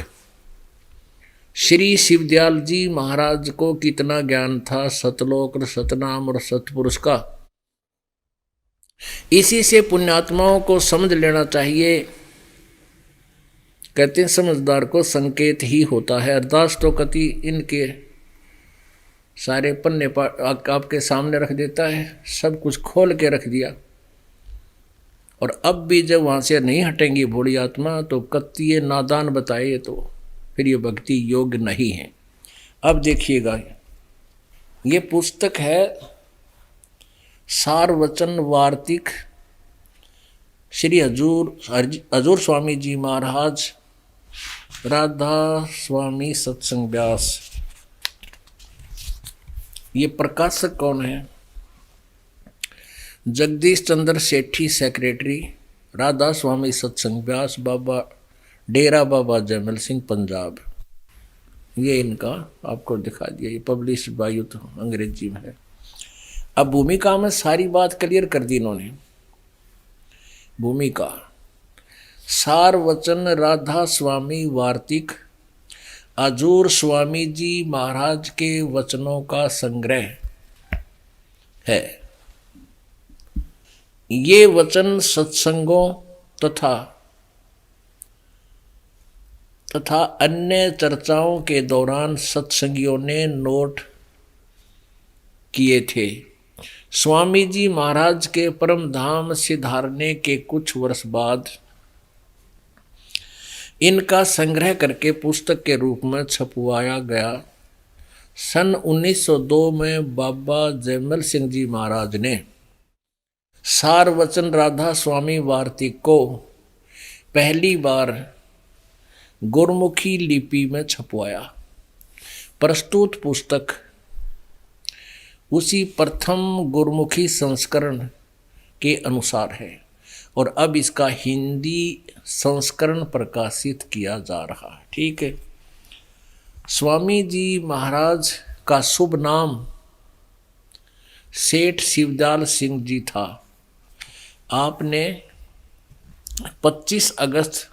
श्री शिवदयाल जी महाराज को कितना ज्ञान था सतलोक और सतनाम और सतपुरुष का। इसी से पुण्यात्माओं को समझ लेना चाहिए। कहते हैं समझदार को संकेत ही होता है। अरदास तो कति इनके सारे पन्ने आपके सामने रख देता है, सब कुछ खोल के रख दिया। और अब भी जब वहाँ से नहीं हटेंगी भोली आत्मा तो कत्ती नादान बताए तो फिर ये भक्ति योग्य नहीं है। अब देखिएगा, ये पुस्तक है सारवचन वार्तिक श्री हजूर स्वामी जी महाराज राधा स्वामी सत्संग व्यास। ये प्रकाशक कौन है? जगदीश चंद्र सेठी, सेक्रेटरी, राधा स्वामी सत्संग व्यास, बाबा डेरा बाबा जयमल सिंह, पंजाब। ये इनका आपको दिखा दिया, ये पब्लिश बाय अंग्रेजी में है। अब भूमिका में सारी बात क्लियर कर दी इन्होंने। भूमिका सार वचन राधा स्वामी वार्तिक हजूर स्वामी जी महाराज के वचनों का संग्रह है। ये वचन सत्संगों तथा अन्य चर्चाओं के दौरान सत्संगियों ने नोट किए थे। स्वामी जी महाराज के परम धाम सिधारने के कुछ वर्ष बाद इनका संग्रह करके पुस्तक के रूप में छपवाया गया। सन 1902 में बाबा जयमल सिंह जी महाराज ने सार वचन राधा स्वामी वार्तिक को पहली बार गुरमुखी लिपि में छपवाया। प्रस्तुत पुस्तक उसी प्रथम गुरमुखी संस्करण के अनुसार है और अब इसका हिंदी संस्करण प्रकाशित किया जा रहा है। ठीक है। स्वामी जी महाराज का शुभ नाम सेठ शिवदयाल सिंह जी था। आपने 25 अगस्त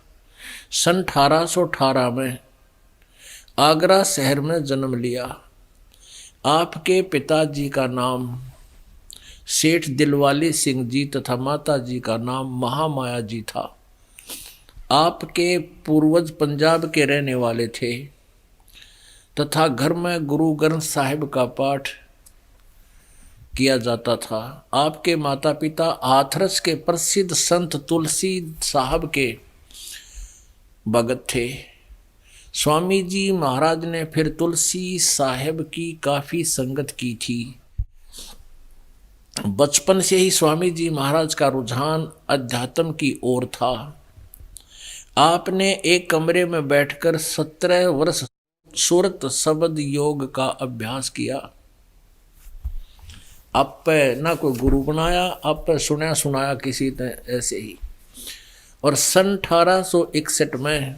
सन 1818 में आगरा शहर में जन्म लिया। आपके पिताजी का नाम सेठ दिलवाले सिंह जी तथा माता जी का नाम महामाया जी था। आपके पूर्वज पंजाब के रहने वाले थे तथा घर में गुरु ग्रंथ साहिब का पाठ किया जाता था। आपके माता पिता हाथरस के प्रसिद्ध संत तुलसी साहब के भगत थे। स्वामी जी महाराज ने फिर तुलसी साहब की काफी संगत की थी। बचपन से ही स्वामी जी महाराज का रुझान अध्यात्म की ओर था। आपने एक कमरे में बैठकर 17 वर्ष सूरत शब्द योग का अभ्यास किया। आप पे ना कोई गुरु बनाया, आप पे सुनाया सुनाया किसी ने ऐसे ही। और सन 1861 में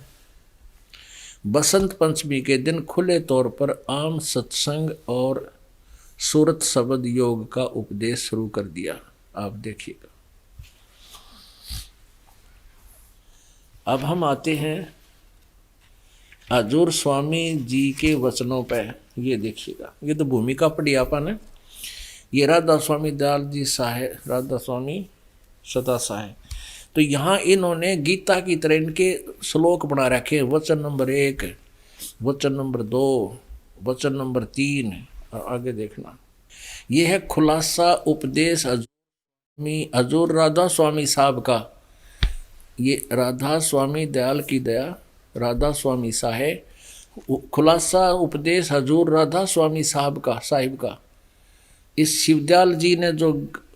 बसंत पंचमी के दिन खुले तौर पर आम सत्संग और सूरत शब्द योग का उपदेश शुरू कर दिया। आप देखिएगा। अब हम आते हैं हजूर स्वामी जी के वचनों पे। ये देखिएगा, ये तो भूमिका पढ़ी आपने। ये राधा स्वामी दयाल जी साहेब, राधा स्वामी सदा साहेब। तो यहाँ इन्होंने गीता की तरह इनके श्लोक बना रखे। वचन नंबर 1, वचन नंबर 2, वचन नंबर 3 और आगे देखना। ये है खुलासा उपदेश हजूर राधा स्वामी साहब का। ये राधा स्वामी दयाल की दया, राधा स्वामी साहेब, खुलासा उपदेश हजूर राधा स्वामी साहब का। इस शिवदयाल जी ने जो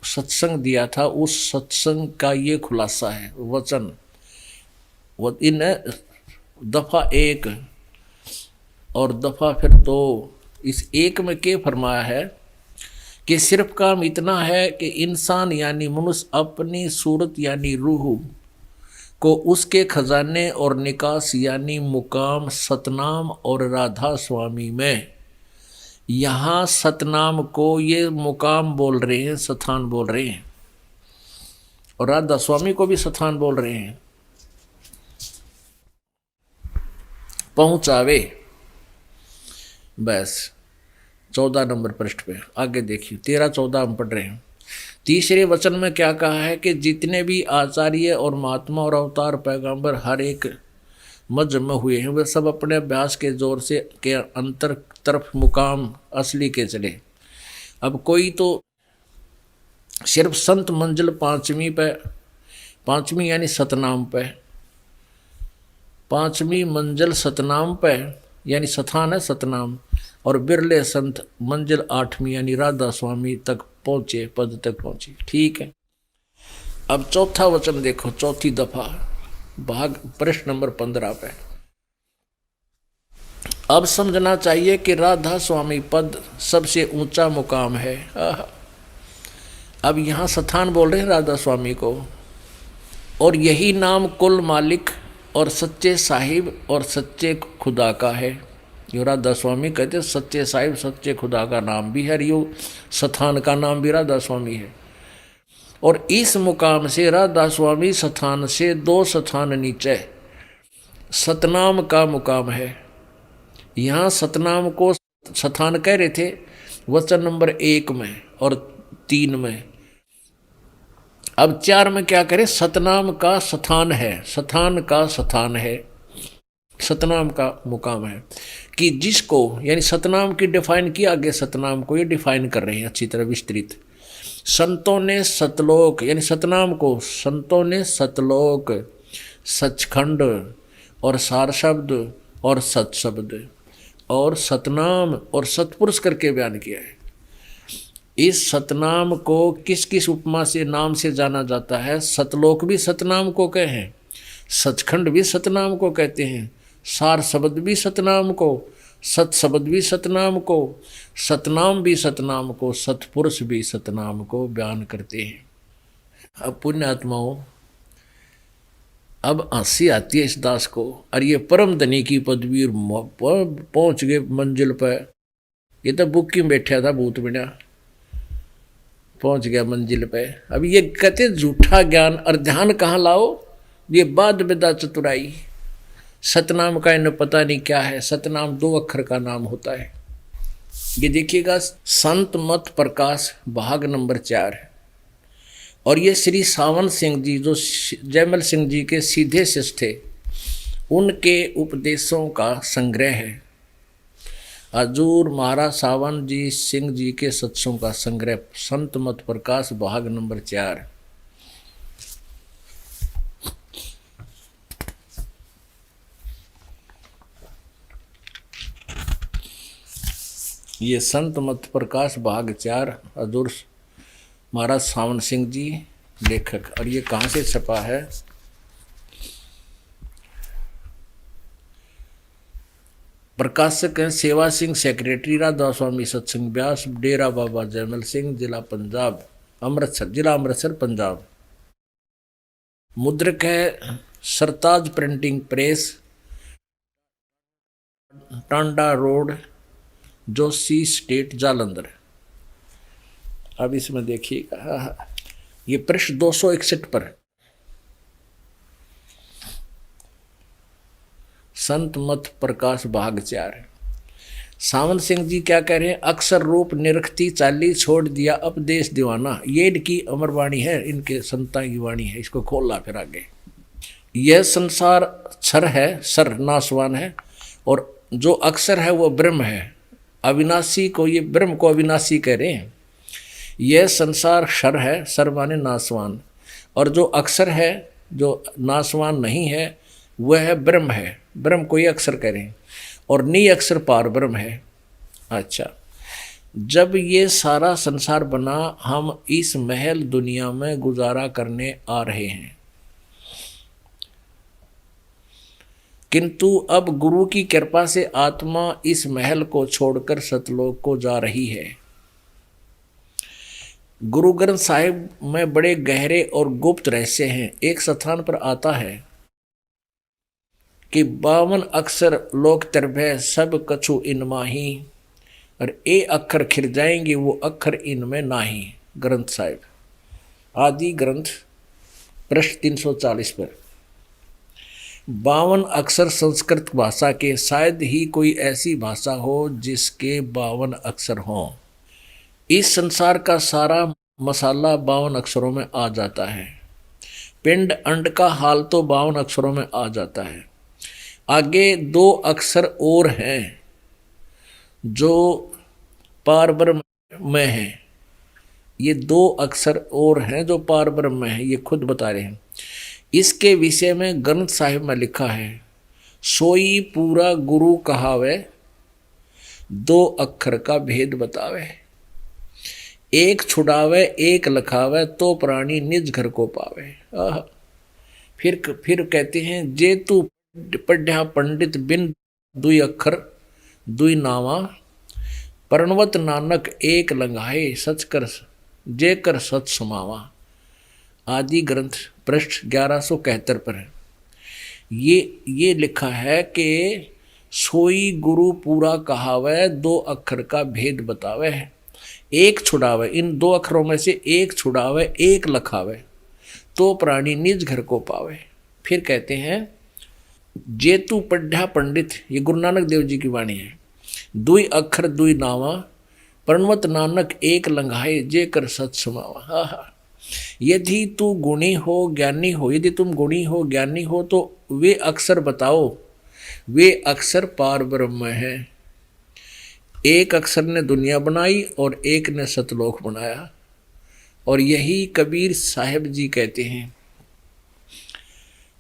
सत्संग दिया था उस सत्संग का ये खुलासा है वचन। वो इन दफा 1 और दफा फिर 2। इस 1 में क्या फरमाया है कि सिर्फ काम इतना है कि इंसान यानी मनुष्य अपनी सूरत यानी रूह को उसके खजाने और निकास यानी मुकाम सतनाम और राधा स्वामी में, यहाँ सतनाम को ये मुकाम बोल रहे हैं, स्थान बोल रहे हैं, और राधा स्वामी को भी स्थान बोल रहे हैं, पहुंचावे। बस 14 नंबर पृष्ठ पे आगे देखिए, 13-14 हम पढ़ रहे हैं। तीसरे वचन में क्या कहा है कि जितने भी आचार्य और महात्मा और अवतार पैगंबर हर एक मजहब में हुए हैं वे सब अपने अभ्यास के जोर से के अंतर तरफ मुकाम असली के चले। अब कोई तो सिर्फ संत मंजिल पांचवी यानी सतनाम पे, 5वीं मंजिल सतनाम पे यानी स्थान है सतनाम, और बिरले संत मंजिल 8वीं यानी राधा स्वामी तक पहुंचे, पद तक पहुंचे। ठीक है। अब चौथा वचन देखो, चौथी दफा भाग पृष्ठ नंबर 15 पे। अब समझना चाहिए कि राधा स्वामी पद सबसे ऊंचा मुकाम है। अब यहाँ स्थान बोल रहे हैं राधा स्वामी को, और यही नाम कुल मालिक और सच्चे साहिब और सच्चे खुदा का है। जो राधा स्वामी कहते सच्चे साहिब सच्चे खुदा का नाम भी है, यो स्थान का नाम भी राधा स्वामी है। और इस मुकाम से राधा स्वामी स्थान से 2 स्थान नीचे सतनाम का मुकाम है। यहाँ सतनाम को स्थान कह रहे थे वचन नंबर 1 में और 3 में। अब 4 में क्या करें, सतनाम का स्थान है, स्थान का स्थान है, सतनाम का मुकाम है। कि जिसको यानी सतनाम की डिफाइन किया, आगे सतनाम को ये डिफाइन कर रहे हैं अच्छी तरह विस्तृत। संतों ने सतलोक यानी सतनाम को संतों ने सतलोक, सचखंड और सार शब्द और सत शब्द और सतनाम और सतपुरुष करके बयान किया है। इस सतनाम को किस किस उपमा से नाम से जाना जाता है? सतलोक भी सतनाम को कहें, सचखंड भी सतनाम को कहते हैं, सार शब्द भी सतनाम को, सत शब्द भी सतनाम को, सतनाम भी सतनाम को, सतपुरुष भी सतनाम को बयान करते हैं। अब पुण्यात्माओं, अब हंसी आती है इस दास को, और ये परम धनी की पदवी पहुंच गए मंजिल पर। ये तो बुक में बैठा था भूत बिना, पहुंच गया मंजिल पे। अब ये कहते झूठा ज्ञान और ध्यान कहाँ लाओ? ये बाद विदा चतुराई, सतनाम का इन्हें पता नहीं क्या है। सतनाम 2 अक्षर का नाम होता है। ये देखिएगा, संत मत प्रकाश भाग नंबर 4 है। और ये श्री सावन सिंह जी जो जयमल सिंह जी के सीधे शिष्य थे, उनके उपदेशों का संग्रह है। हजूर महाराज सावन जी सिंह जी के सत्संग का संग्रह, संत मत प्रकाश भाग नंबर 4। ये संत मत प्रकाश भाग 4 हजूर महाराज सावन सिंह जी लेखक। और ये कहाँ से छपा है? प्रकाशक हैं सेवा सिंह, सेक्रेटरी राधा स्वामी सत्संग व्यास, डेरा बाबा जयमल सिंह, जिला पंजाब अमृतसर, जिला अमृतसर पंजाब। मुद्रक है Sartaj printing press, Tanda road, Joshi state, Jalandhar. अब इसमें देखिएगा, ये पृष्ठ 261 पर संत मत प्रकाश भाग 4। सावन सिंह जी क्या कह रहे हैं? अक्षर रूप निरखती चाली छोड़ दिया उपदेश दीवाना। ये इनकी अमर वाणी है, इनके संता की वाणी है। इसको खोलना फिर आगे। यह संसार क्षर है, सर नाशवान है, और जो अक्षर है वो ब्रह्म है। अविनाशी को, ये ब्रह्म को अविनाशी कह रहे हैं। यह संसार क्षर है, सर माने नाशवान, और जो अक्षर है जो नाशवान नहीं है वह है ब्रह्म है। ब्रह्म को ये अक्षर कह रहे हैं, और नी अक्षर पार ब्रह्म है। अच्छा, जब ये सारा संसार बना, हम इस महल दुनिया में गुजारा करने आ रहे हैं, किंतु अब गुरु की कृपा से आत्मा इस महल को छोड़कर सतलोक को जा रही है। गुरु ग्रंथ साहिब में बड़े गहरे और गुप्त रहस्य हैं। एक स्थान पर आता है कि 52 अक्षर लोक तरभय सब कछु इनमाही, और ए अक्षर खिर जाएंगे वो अक्षर इनमें नाही। ग्रंथ साहिब आदि ग्रंथ पृष्ठ 340 पर। 52 अक्षर संस्कृत भाषा के, शायद ही कोई ऐसी भाषा हो जिसके 52 अक्षर हों। इस संसार का सारा मसाला 52 अक्षरों में आ जाता है। पिंड अंड का हाल तो 52 अक्षरों में आ जाता है। आगे 2 अक्षर और हैं जो पारब्रह्म में हैं। ये 2 अक्षर और हैं जो पारब्रह्म में हैं, ये खुद बता रहे हैं। इसके विषय में ग्रंथ साहिब में लिखा है, सोई पूरा गुरु कहावे, 2 अक्षर का भेद बतावे। एक छुड़ावे एक लखावे, तो प्राणी निज घर को पावे। फिर कहते हैं, जे तू पढ़्या पंडित बिन दुई अक्षर दुई नावा, प्रणवत नानक एक लंघाए, सच कर जे कर सच समावा। आदि ग्रंथ पृष्ठ 1171 पर है। ये लिखा है कि सोई गुरु पूरा कहावे, 2 अक्षर का भेद बतावे है। एक छुड़ावे, इन 2 अक्षरों में से एक छुड़ावे एक लखावे, तो प्राणी निज घर को पावे। फिर कहते हैं, जेतु पढ़्या पंडित, ये गुरु नानक देव जी की वाणी है, दुई अक्षर दुई नावा, प्रणवत नानक एक लंघाए, जे कर सच समावा। यदि तू गुणी हो ज्ञानी हो, यदि तुम गुणी हो ज्ञानी हो तो वे अक्षर बताओ। वे अक्षर पार ब्रह्म है। एक अक्षर ने दुनिया बनाई और एक ने सतलोक बनाया। और यही कबीर साहिब जी कहते हैं,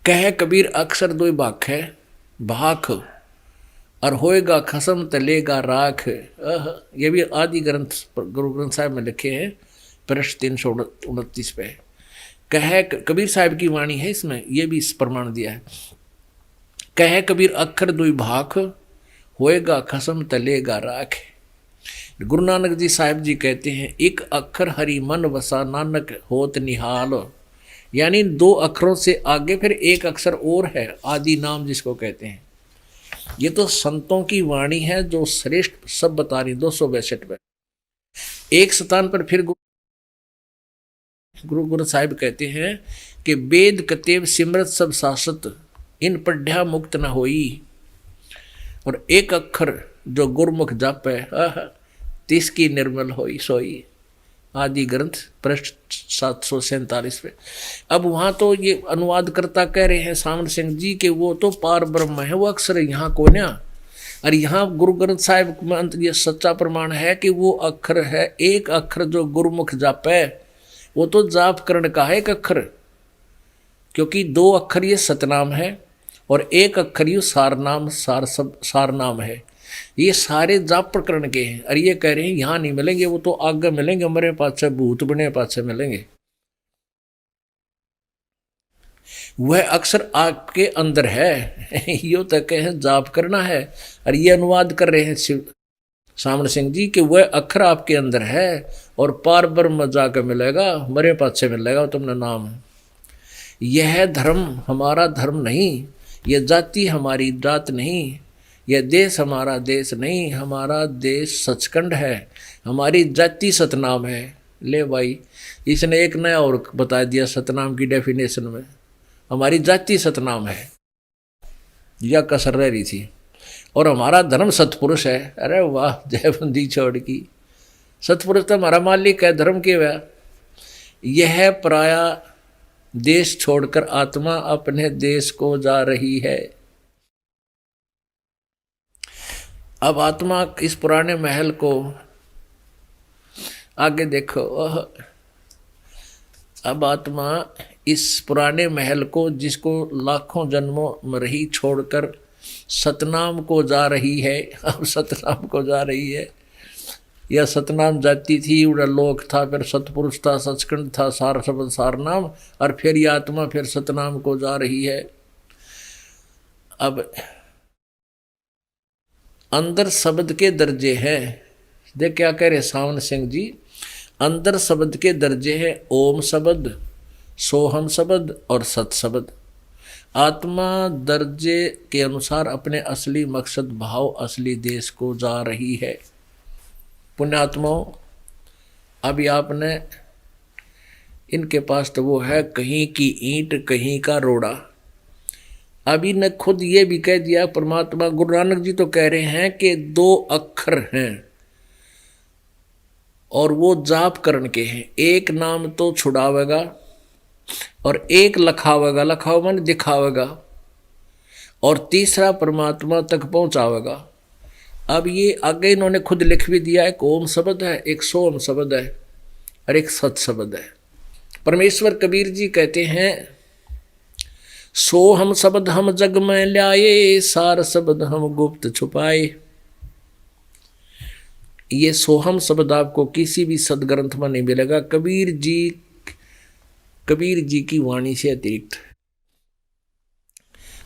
कह कबीर अक्षर दो भाख है, भाख और होएगा खसम तलेगा राख। ये भी आदि ग्रंथ गुरु ग्रंथ साहिब में लिखे हैं, पृष्ठ 329 पे। कह कबीर साहिब की वाणी है, इसमें ये भी प्रमाण दिया है। कह कबीर अक्षर दुई भाख, होएगा खसम तलेगा राख। गुरु नानक जी साहिब जी कहते हैं, एक अक्षर हरि मन वसा नानक होत निहाल। यानी 2 अक्षरों से आगे फिर एक अक्षर और है, आदि नाम जिसको कहते हैं। ये तो संतों की वाणी है जो श्रेष्ठ सब बता रही। 262 में एक स्थान पर फिर गुरु साहिब कहते हैं कि वेद कतेव सिमरत सब शासत इन पढ़्या मुक्त न होई। और एक अक्षर जो गुरमुख जापे तिसकी निर्मल होई सोई। आदि ग्रंथ पृष्ठ 747 पे। अब वहां तो ये अनुवादकर्ता कह रहे हैं सामन सिंह जी के वो तो पार ब्रह्म है, वो अक्षर यहाँ कोन्या। और यहाँ गुरु ग्रंथ साहिब में ये सच्चा प्रमाण है कि वो अक्षर है, एक अक्षर जो गुरुमुख जापे वो तो जाप करण का है एक अक्षर, क्योंकि दो अक्षर ये सतनाम है और एक अक्षर ये सारनाम सारनाम है। ये सारे जाप प्रकरण के हैं। और ये कह रहे हैं यहाँ नहीं मिलेंगे, वो तो आगे मिलेंगे, हमारे पाछे भूत बने पाछे मिलेंगे। वह अक्षर आपके अंदर है यो तक है जाप करना है। और ये अनुवाद कर रहे हैं शिव सामन सिंह जी कि वह अक्षर आपके अंदर है और पार ब्रह्म जाकर मिलेगा, मरे पाछे मिलेगा तुमने नाम। यह धर्म हमारा धर्म नहीं, यह जाति हमारी जात नहीं, यह देश हमारा देश नहीं, हमारा देश सचखंड है, हमारी जाति सतनाम है। ले भाई, इसने एक नया और बता दिया सतनाम की डेफिनेशन में, हमारी जाति सतनाम है, यह कसर रह रही थी। और हमारा धर्म सतपुरुष है। अरे वाह, जय बंदी छोड़ की, सतपुरुष तो हमारा मालिक है, धर्म के वह। यह पराया देश छोड़कर आत्मा अपने देश को जा रही है। अब आत्मा इस पुराने महल को आगे देखो, अब आत्मा इस पुराने महल को जिसको लाखों जन्मों में रही छोड़कर सतनाम को जा रही है। अब सतनाम को जा रही है। यह सतनाम जाति थी, उड़ा लोक था, फिर सतपुरुष था, सचखंड था, सार शब्द सारनाम, और फिर यह आत्मा फिर सतनाम को जा रही है। अब अंदर शब्द के दर्जे हैं। देख क्या कह रहे सावन सिंह जी, अंदर शब्द के दर्जे हैं ओम शब्द, सोहम शब्द और सत शब्द। आत्मा दर्जे के अनुसार अपने असली मकसद भाव असली देश को जा रही है। पुण्यात्माओं, अभी आपने इनके पास तो वो है कहीं की ईंट कहीं का रोड़ा। अभी ने खुद ये भी कह दिया परमात्मा, गुरु नानक जी तो कह रहे हैं कि दो अक्षर हैं और वो जाप करण के हैं। एक नाम तो छुड़ावेगा और एक लखावेगा, लखाव मन दिखावेगा, और तीसरा परमात्मा तक पहुंचावेगा। अब ये आगे इन्होंने खुद लिख भी दिया, एक ओम शब्द है, एक सोम शब्द है और एक सत शब्द है। परमेश्वर कबीर जी कहते हैं, सोहम शब्द हम जग में ल्याए, सार शब्द हम गुप्त छुपाए। ये सोहम शब्द आपको किसी भी सदग्रंथ में नहीं मिलेगा, कबीर जी की वाणी से अतिरिक्त।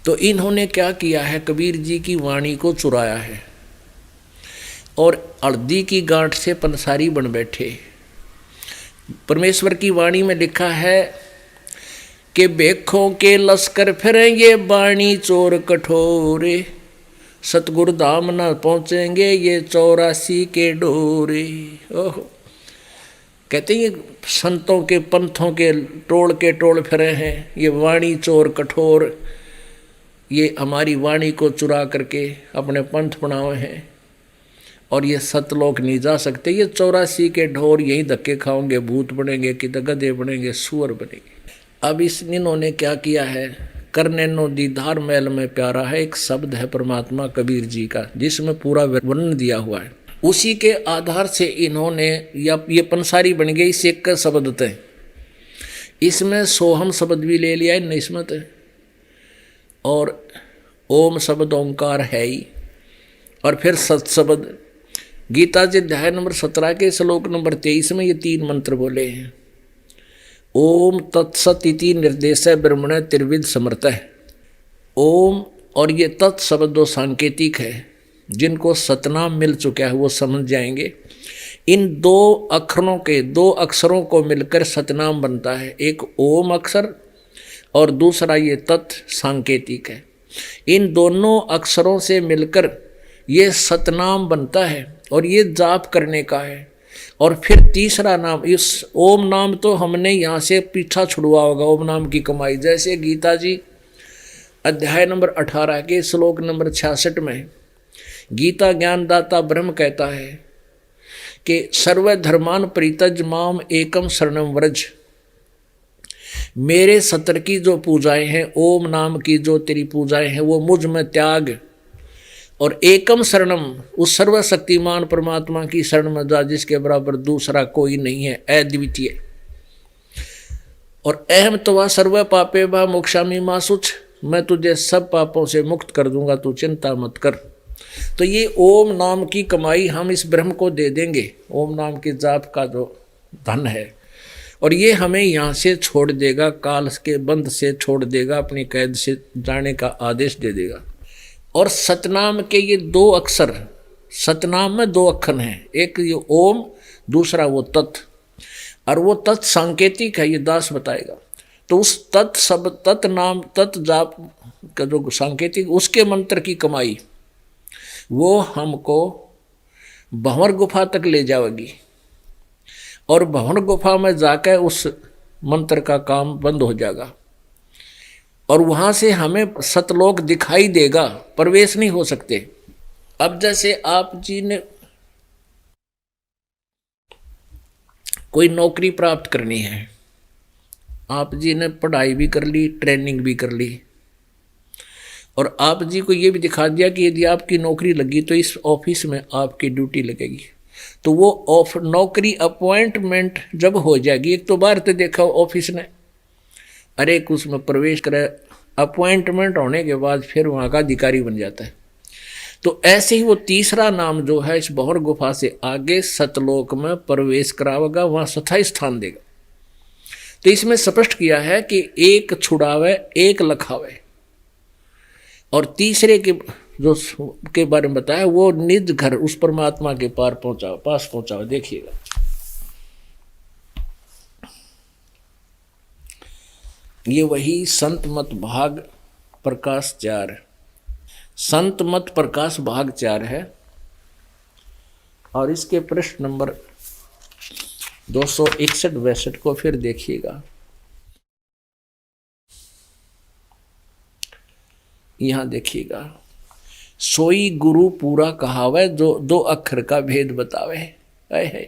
तो इन्होंने क्या किया है, कबीर जी की वाणी को चुराया है और हल्दी की गांठ से पंसारी बन बैठे। परमेश्वर की वाणी में लिखा है कि बेखों के लश्कर फिरेंगे बाणी चोर कठोरे, सतगुरु धाम न पहुंचेंगे ये 84 के डोरे। ओह, कहते हैं ये संतों के पंथों के टोल फिरे हैं, ये वाणी चोर कठोर, ये हमारी वाणी को चुरा करके अपने पंथ बनाए हैं और ये सतलोक नहीं जा सकते। ये 84 के ढोर यही धक्के खाओगे, भूत बनेंगे कि गधे बनेंगे, सुअर बनेंगे। अब इन्होंने क्या किया है, करने नो दीदार मैल में प्यारा है, एक शब्द है परमात्मा कबीर जी का जिसमें पूरा वर्णन दिया हुआ है। उसी के आधार से इन्होंने ये पंसारी बन गई इस एक शब्द थे। इसमें सोहम शब्द भी ले लिया है निस्मत, और ओम शब्द ओंकार है ही, और फिर सत शब्द। गीता जी अध्याय नंबर 17 के श्लोक नंबर 23 में ये 3 मंत्र बोले हैं। ओम तत्सत इति निर्देश ब्रह्मण त्रिविध समर्थ है। ओम और ये तत् शब्द दो सांकेतिक है, जिनको सतनाम मिल चुका है वो समझ जाएंगे। इन दो अक्षरों को मिलकर सतनाम बनता है, एक ओम अक्षर और दूसरा ये तत् सांकेतिक है। इन दोनों अक्षरों से मिलकर ये सतनाम बनता है और ये जाप करने का है। और फिर तीसरा नाम, इस ओम नाम तो हमने यहाँ से पीछा छुड़वा होगा, ओम नाम की कमाई। जैसे गीता जी अध्याय नंबर 18 के श्लोक नंबर 66 में गीता ज्ञानदाता ब्रह्म कहता है कि सर्वधर्मान परित्यज माम एकम शरणम व्रज। मेरे सत्र की जो पूजाएं हैं, ओम नाम की जो तेरी पूजाएं हैं, वो मुझ में त्याग और एकम शरणम, उस सर्वशक्तिमान परमात्मा की शरण में जा जिसके बराबर दूसरा कोई नहीं है, अद्वितीय। और अहम तवा सर्व पापे बा मोक्षामी मां सुच, मैं तुझे सब पापों से मुक्त कर दूंगा, तू चिंता मत कर। तो ये ओम नाम की कमाई हम इस ब्रह्म को दे देंगे, ओम नाम के जाप का जो धन है, और ये हमें यहाँ से छोड़ देगा, काल के बंध से छोड़ देगा, अपनी कैद से जाने का आदेश दे देगा। और सतनाम के ये 2 अक्षर, सतनाम में 2 अक्षर हैं, एक ये ओम, दूसरा वो तत्, और वो तत् सांकेतिक है, ये दास बताएगा। तो उस तत् सब तत् नाम तत् जाप का जो सांकेतिक, उसके मंत्र की कमाई वो हमको भंवर गुफा तक ले जाएगी, और भंवर गुफा में जाकर उस मंत्र का काम बंद हो जाएगा, और वहां से हमें सतलोक दिखाई देगा, प्रवेश नहीं हो सकते। अब जैसे आप जी ने कोई नौकरी प्राप्त करनी है, आप जी ने पढ़ाई भी कर ली, ट्रेनिंग भी कर ली, और आप जी को ये भी दिखा दिया कि यदि आपकी नौकरी लगी तो इस ऑफिस में आपकी ड्यूटी लगेगी। तो वो नौकरी अपॉइंटमेंट जब हो जाएगी, एक तो बार तो देखा ऑफिस ने, अरे उसमें प्रवेश करे, अपॉइंटमेंट होने के बाद फिर वहाँ का अधिकारी बन जाता है। तो ऐसे ही वो तीसरा नाम जो है इस भंवर गुफा से आगे सतलोक में प्रवेश करावेगा, वहाँ स्थायी स्थान देगा। तो इसमें स्पष्ट किया है कि एक छुड़ावे एक लखावे, और तीसरे के जो के बारे में बताया वो निज घर उस परमात्मा के पास पहुंचावे। देखिएगा ये वही संत मत भाग प्रकाश 4, संत मत प्रकाश भाग 4 है, और इसके पृष्ठ नंबर 261-62 को फिर देखिएगा। यहां देखिएगा, सोई गुरु पूरा कहावे जो 2 अक्षर का भेद बतावे है,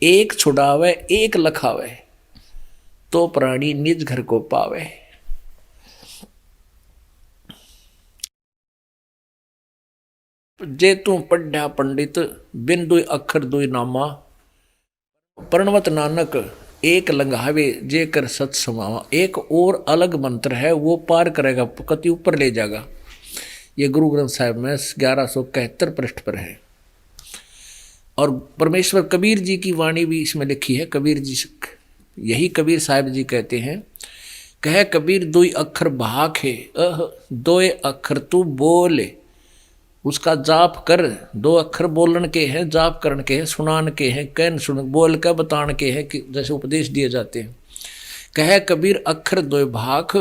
एक छुड़ावे एक लखावे, तो प्राणी निज घर को पावे। जे तू पढ़ा पंडित बिन 2 अक्षर 2 नामा, प्रणवत नानक एक लंघावे जे कर सत समावा। एक और अलग मंत्र है, वो पार करेगा, कति ऊपर ले जाएगा। ये गुरु ग्रंथ साहिब में 1171 पृष्ठ पर है। और परमेश्वर कबीर जी की वाणी भी इसमें लिखी है। कबीर जी, यही कबीर साहिब जी कहते हैं, कह कबीर 2 अक्षर भाख है, 2 अक्षर तू बोले, उसका जाप कर। 2 अक्षर बोलन के हैं, जाप करन के हैं, सुनान के हैं, कहन सुन बोल कर बतान के हैं, कि जैसे उपदेश दिए जाते हैं। कह कबीर अक्षर 2 भाख,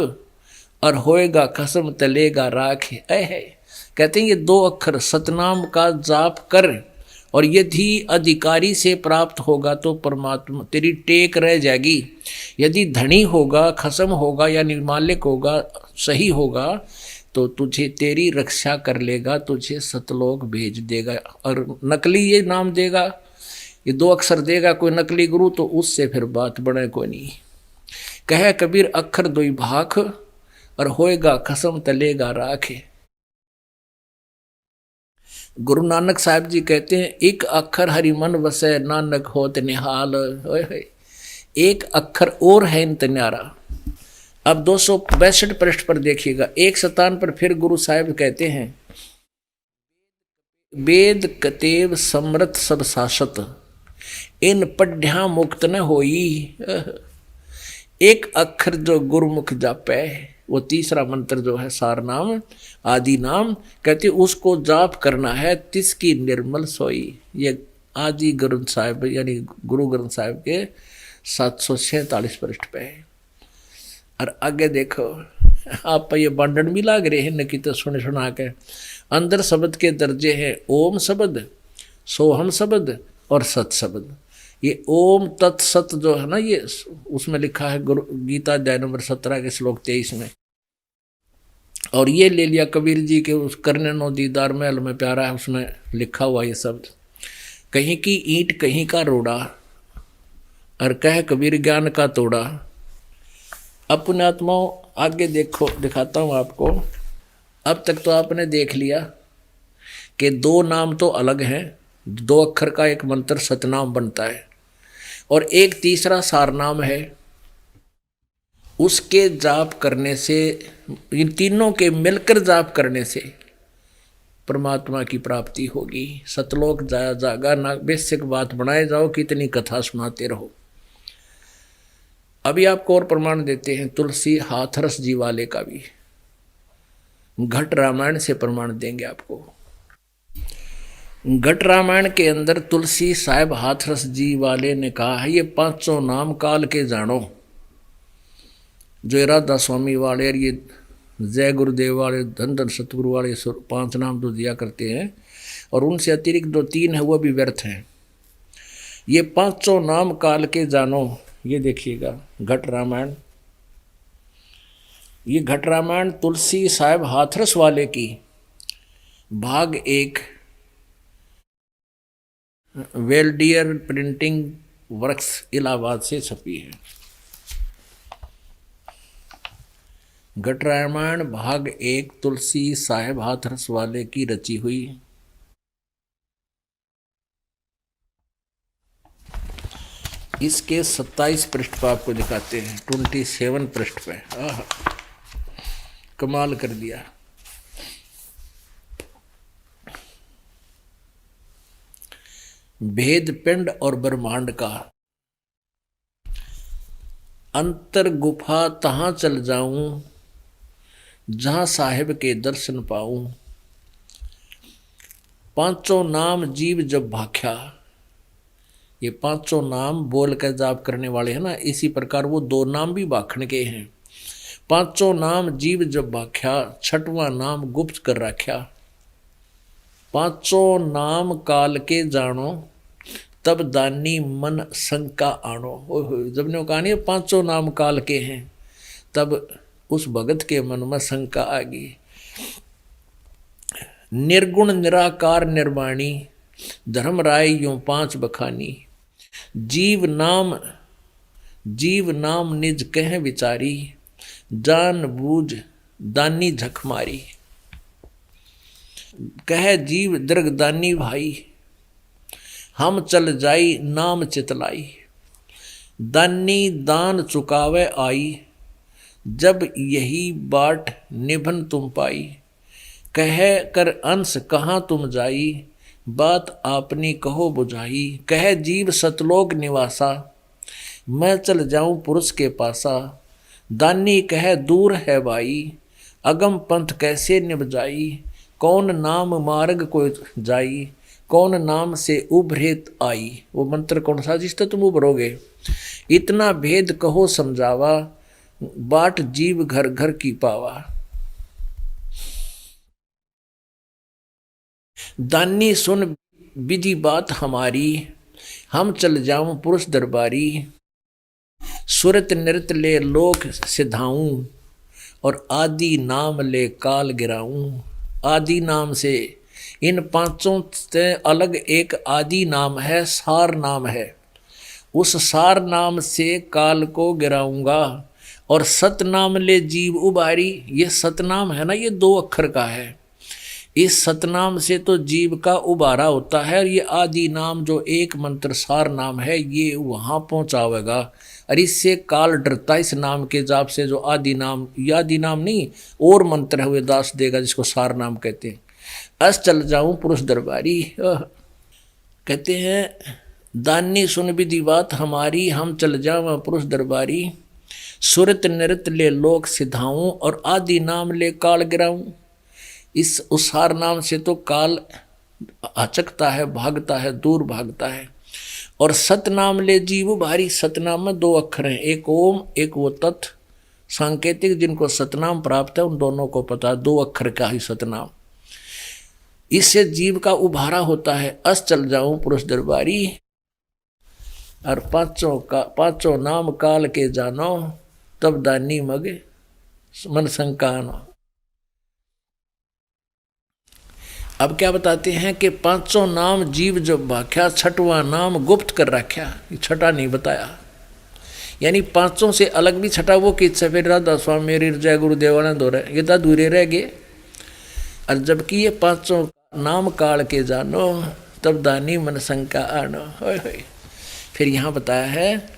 और होएगा कसम तलेगा राख है। कहते हैं ये 2 अक्षर सतनाम का जाप कर, और यदि अधिकारी से प्राप्त होगा तो परमात्मा तेरी टेक रह जाएगी। यदि धनी होगा, खसम होगा या निर्मालिक होगा, सही होगा, तो तुझे तेरी रक्षा कर लेगा, तुझे सतलोक भेज देगा। और नकली ये नाम देगा, ये 2 अक्षर देगा कोई नकली गुरु, तो उससे फिर बात बने कोई नहीं। कहे कबीर अक्षर 2 भाख, और होएगा खसम तलेगा राखे। गुरु नानक साहब जी कहते हैं, एक अक्षर हरि मन वसै नानक होत निहाल। एक अक्षर और है इंत न्यारा। अब 262 पृष्ठ पर देखिएगा, एक स्थान पर फिर गुरु साहिब कहते हैं, वेद कतेव समृत सब शासत, इन पढ़्या मुक्त न होई। एक अक्षर जो गुरुमुख जापै, वो तीसरा मंत्र जो है सार नाम आदि नाम, कहते उसको जाप करना है, तिसकी निर्मल सोई। ये आदि ग्रंथ साहिब यानी गुरु ग्रंथ साहिब के 746 पृष्ठ पे है। और आगे देखो, आप ये बांडन भी लाग रहे हैं न कि तो सुन सुना के। अंदर शब्द के दर्जे हैं ओम शब्द, सोहम शब्द और सत शब्द। ये ओम तत्सत जो है ना, ये उसमें लिखा है गीता अध्याय नंबर 17 के श्लोक 23 में। और ये ले लिया कबीर जी के उस करने नो दीदार महल में प्यारा है, उसमें लिखा हुआ ये शब्द, कहीं की ईंट कहीं का रोड़ा, और कह कबीर ज्ञान का तोड़ा। अपने आत्माओं आगे देखो, दिखाता हूँ आपको। अब तक तो आपने देख लिया कि दो नाम तो अलग हैं, दो अक्षर का एक मंत्र सतनाम बनता है, और एक तीसरा सारनाम है। उसके जाप करने से, इन तीनों के मिलकर जाप करने से परमात्मा की प्राप्ति होगी। सतलोक जाया जागा ना, बेसिक बात बनाए जाओ, कितनी कथा सुनाते रहो। अभी आपको और प्रमाण देते हैं तुलसी हाथरस जी वाले का भी, घट रामायण से प्रमाण देंगे आपको। घट रामायण के अंदर तुलसी साहिब हाथरस जी वाले ने कहा है, ये पांचों नाम काल के जानो। जो राधा स्वामी वाले और ये जय गुरुदेव वाले, धन धन सतगुरु वाले 5 नाम तो दिया करते हैं, और उनसे अतिरिक्त 2-3 है वो भी व्यर्थ हैं। ये पांचों नाम काल के जानो, ये देखिएगा घट रामायण। ये घट रामायण तुलसी साहिब हाथरस वाले की भाग 1 वेल्डियर प्रिंटिंग वर्क्स इलाहाबाद से छपी है। घट रामायण भाग 1 तुलसी साहिब हाथरस वाले की रची हुई। इसके 27 पृष्ठ पर आपको दिखाते हैं, 27 पृष्ठ पे। कमाल कर दिया। भेद पिंड और ब्रह्मांड का, अंतर गुफा तहां चल जाऊं जहां साहिब के दर्शन पाऊं। पांचों नाम जीव जब भाख्या, ये पांचों नाम बोल कर जाप करने वाले हैं ना, इसी प्रकार वो 2 नाम भी भाखण के हैं। पांचों नाम जीव जब भाख्या, 6वां नाम गुप्त कर रख्या। पांचों नाम काल के जानो, तब दानी मन शंका आनो। जब ने कहा नहीं पांचों नाम काल के हैं, तब उस भगत के मन में शंका आ गई। निर्गुण निराकार निर्वाणी, धर्म राय यूं 5 बखानी। जीव नाम निज कह विचारी, जान बूझ दानी झक मारी। कह जीव दृगदानी भाई, हम चल जाई नाम चितलाई। दानी दान चुकावे आई, जब यही बाट निभन तुम पाई। कह कर अंश कहाँ तुम जाई, बात आपनी कहो बुझाई। कह जीव सतलोक निवासा, मैं चल जाऊं पुरुष के पासा। दानी कह दूर है भाई, अगम पंथ कैसे निभ जाई। कौन नाम मार्ग को जाई, कौन नाम से उभरेत आई। वो मंत्र कौन सा जिससे तुम उभरोगे। इतना भेद कहो समझावा, बाट जीव घर घर की पावा। दानी सुन विधि बात हमारी, हम चल जाऊं पुरुष दरबारी। सुरत नृत ले लोक सिधाऊं, और आदि नाम ले काल गिराऊं। आदि नाम से इन 5 से अलग एक आदि नाम है, सार नाम है। उस सार नाम से काल को गिराऊंगा, और सतनाम ले जीव उबारी। ये सतनाम है ना, ये 2 अक्षर का है। इस सतनाम से तो जीव का उबारा होता है, और ये आदि नाम जो एक मंत्र सार नाम है, ये वहाँ पहुँचावेगा। और इससे काल डरता, इस नाम के जाप से। जो आदि नाम, ये आदि नाम नहीं और मंत्र है, वे दास देगा, जिसको सार नाम कहते हैं। अस चल जाऊं पुरुष दरबारी, कहते हैं दानी सुन विधि बात हमारी, हम चल जाऊं पुरुष दरबारी। सुरत नृत ले लोक सिधाऊं, और आदि नाम ले काल गिराऊं। इस उसार नाम से तो काल अचकता है, भागता है, दूर भागता है। और सतनाम ले जीव भारी। सतनाम में 2 अक्षर हैं, एक ओम एक वो तत्। सांकेतिक जिनको सतनाम प्राप्त है उन दोनों को पता, 2 अक्षर का ही सतनाम। इससे जीव का उभारा होता है। अस चल जाऊं पुरुष दरबारी, और पांचों नाम काल के जानो, तब दानी मगे मन शंका आनो। अब क्या बताते हैं कि 500 नाम जीव जो भाख्या, छठवां नाम गुप्त कर रखा, छठा नहीं बताया। यानी 500 से अलग भी छठा वो कि सफेद राधा स्वामी मेरी जय गुरुदेवानंद हो रहे, ये तो अधूरे रह गए। और जबकि ये 500 नाम काल के जानो, तब दानी मन शंका आनो। होय होय। फिर यहाँ बताया है,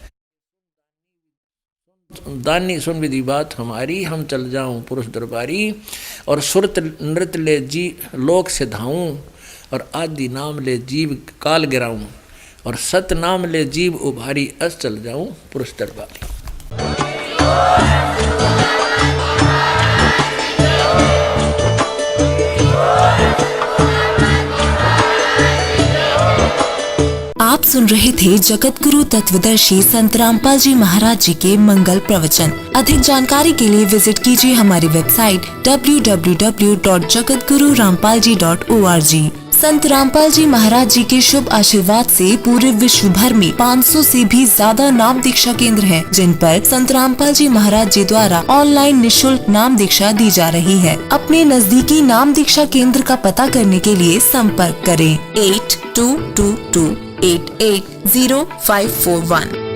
दानी सुन विधि बात हमारी, हम चल जाऊं पुरुष दरबारी, और सुरत नृत्य ले जी लोक से धाऊं, और आदि नाम ले जीव काल गिराऊं, और सत नाम ले जीव उभारी, अस चल जाऊं पुरुष दरबारी। आप सुन रहे थे जगत गुरु तत्वदर्शी संत रामपाल जी महाराज जी के मंगल प्रवचन। अधिक जानकारी के लिए विजिट कीजिए हमारी वेबसाइट www.jagatgururampalji.org। संत रामपाल जी महाराज जी के शुभ आशीर्वाद से पूरे विश्व भर में 500 से भी ज्यादा नाम दीक्षा केंद्र हैं, जिन पर संत रामपाल जी महाराज जी द्वारा ऑनलाइन निशुल्क नाम दीक्षा दी जा रही है। अपने नजदीकी नाम दीक्षा केंद्र का पता करने के लिए संपर्क करें 8222880541।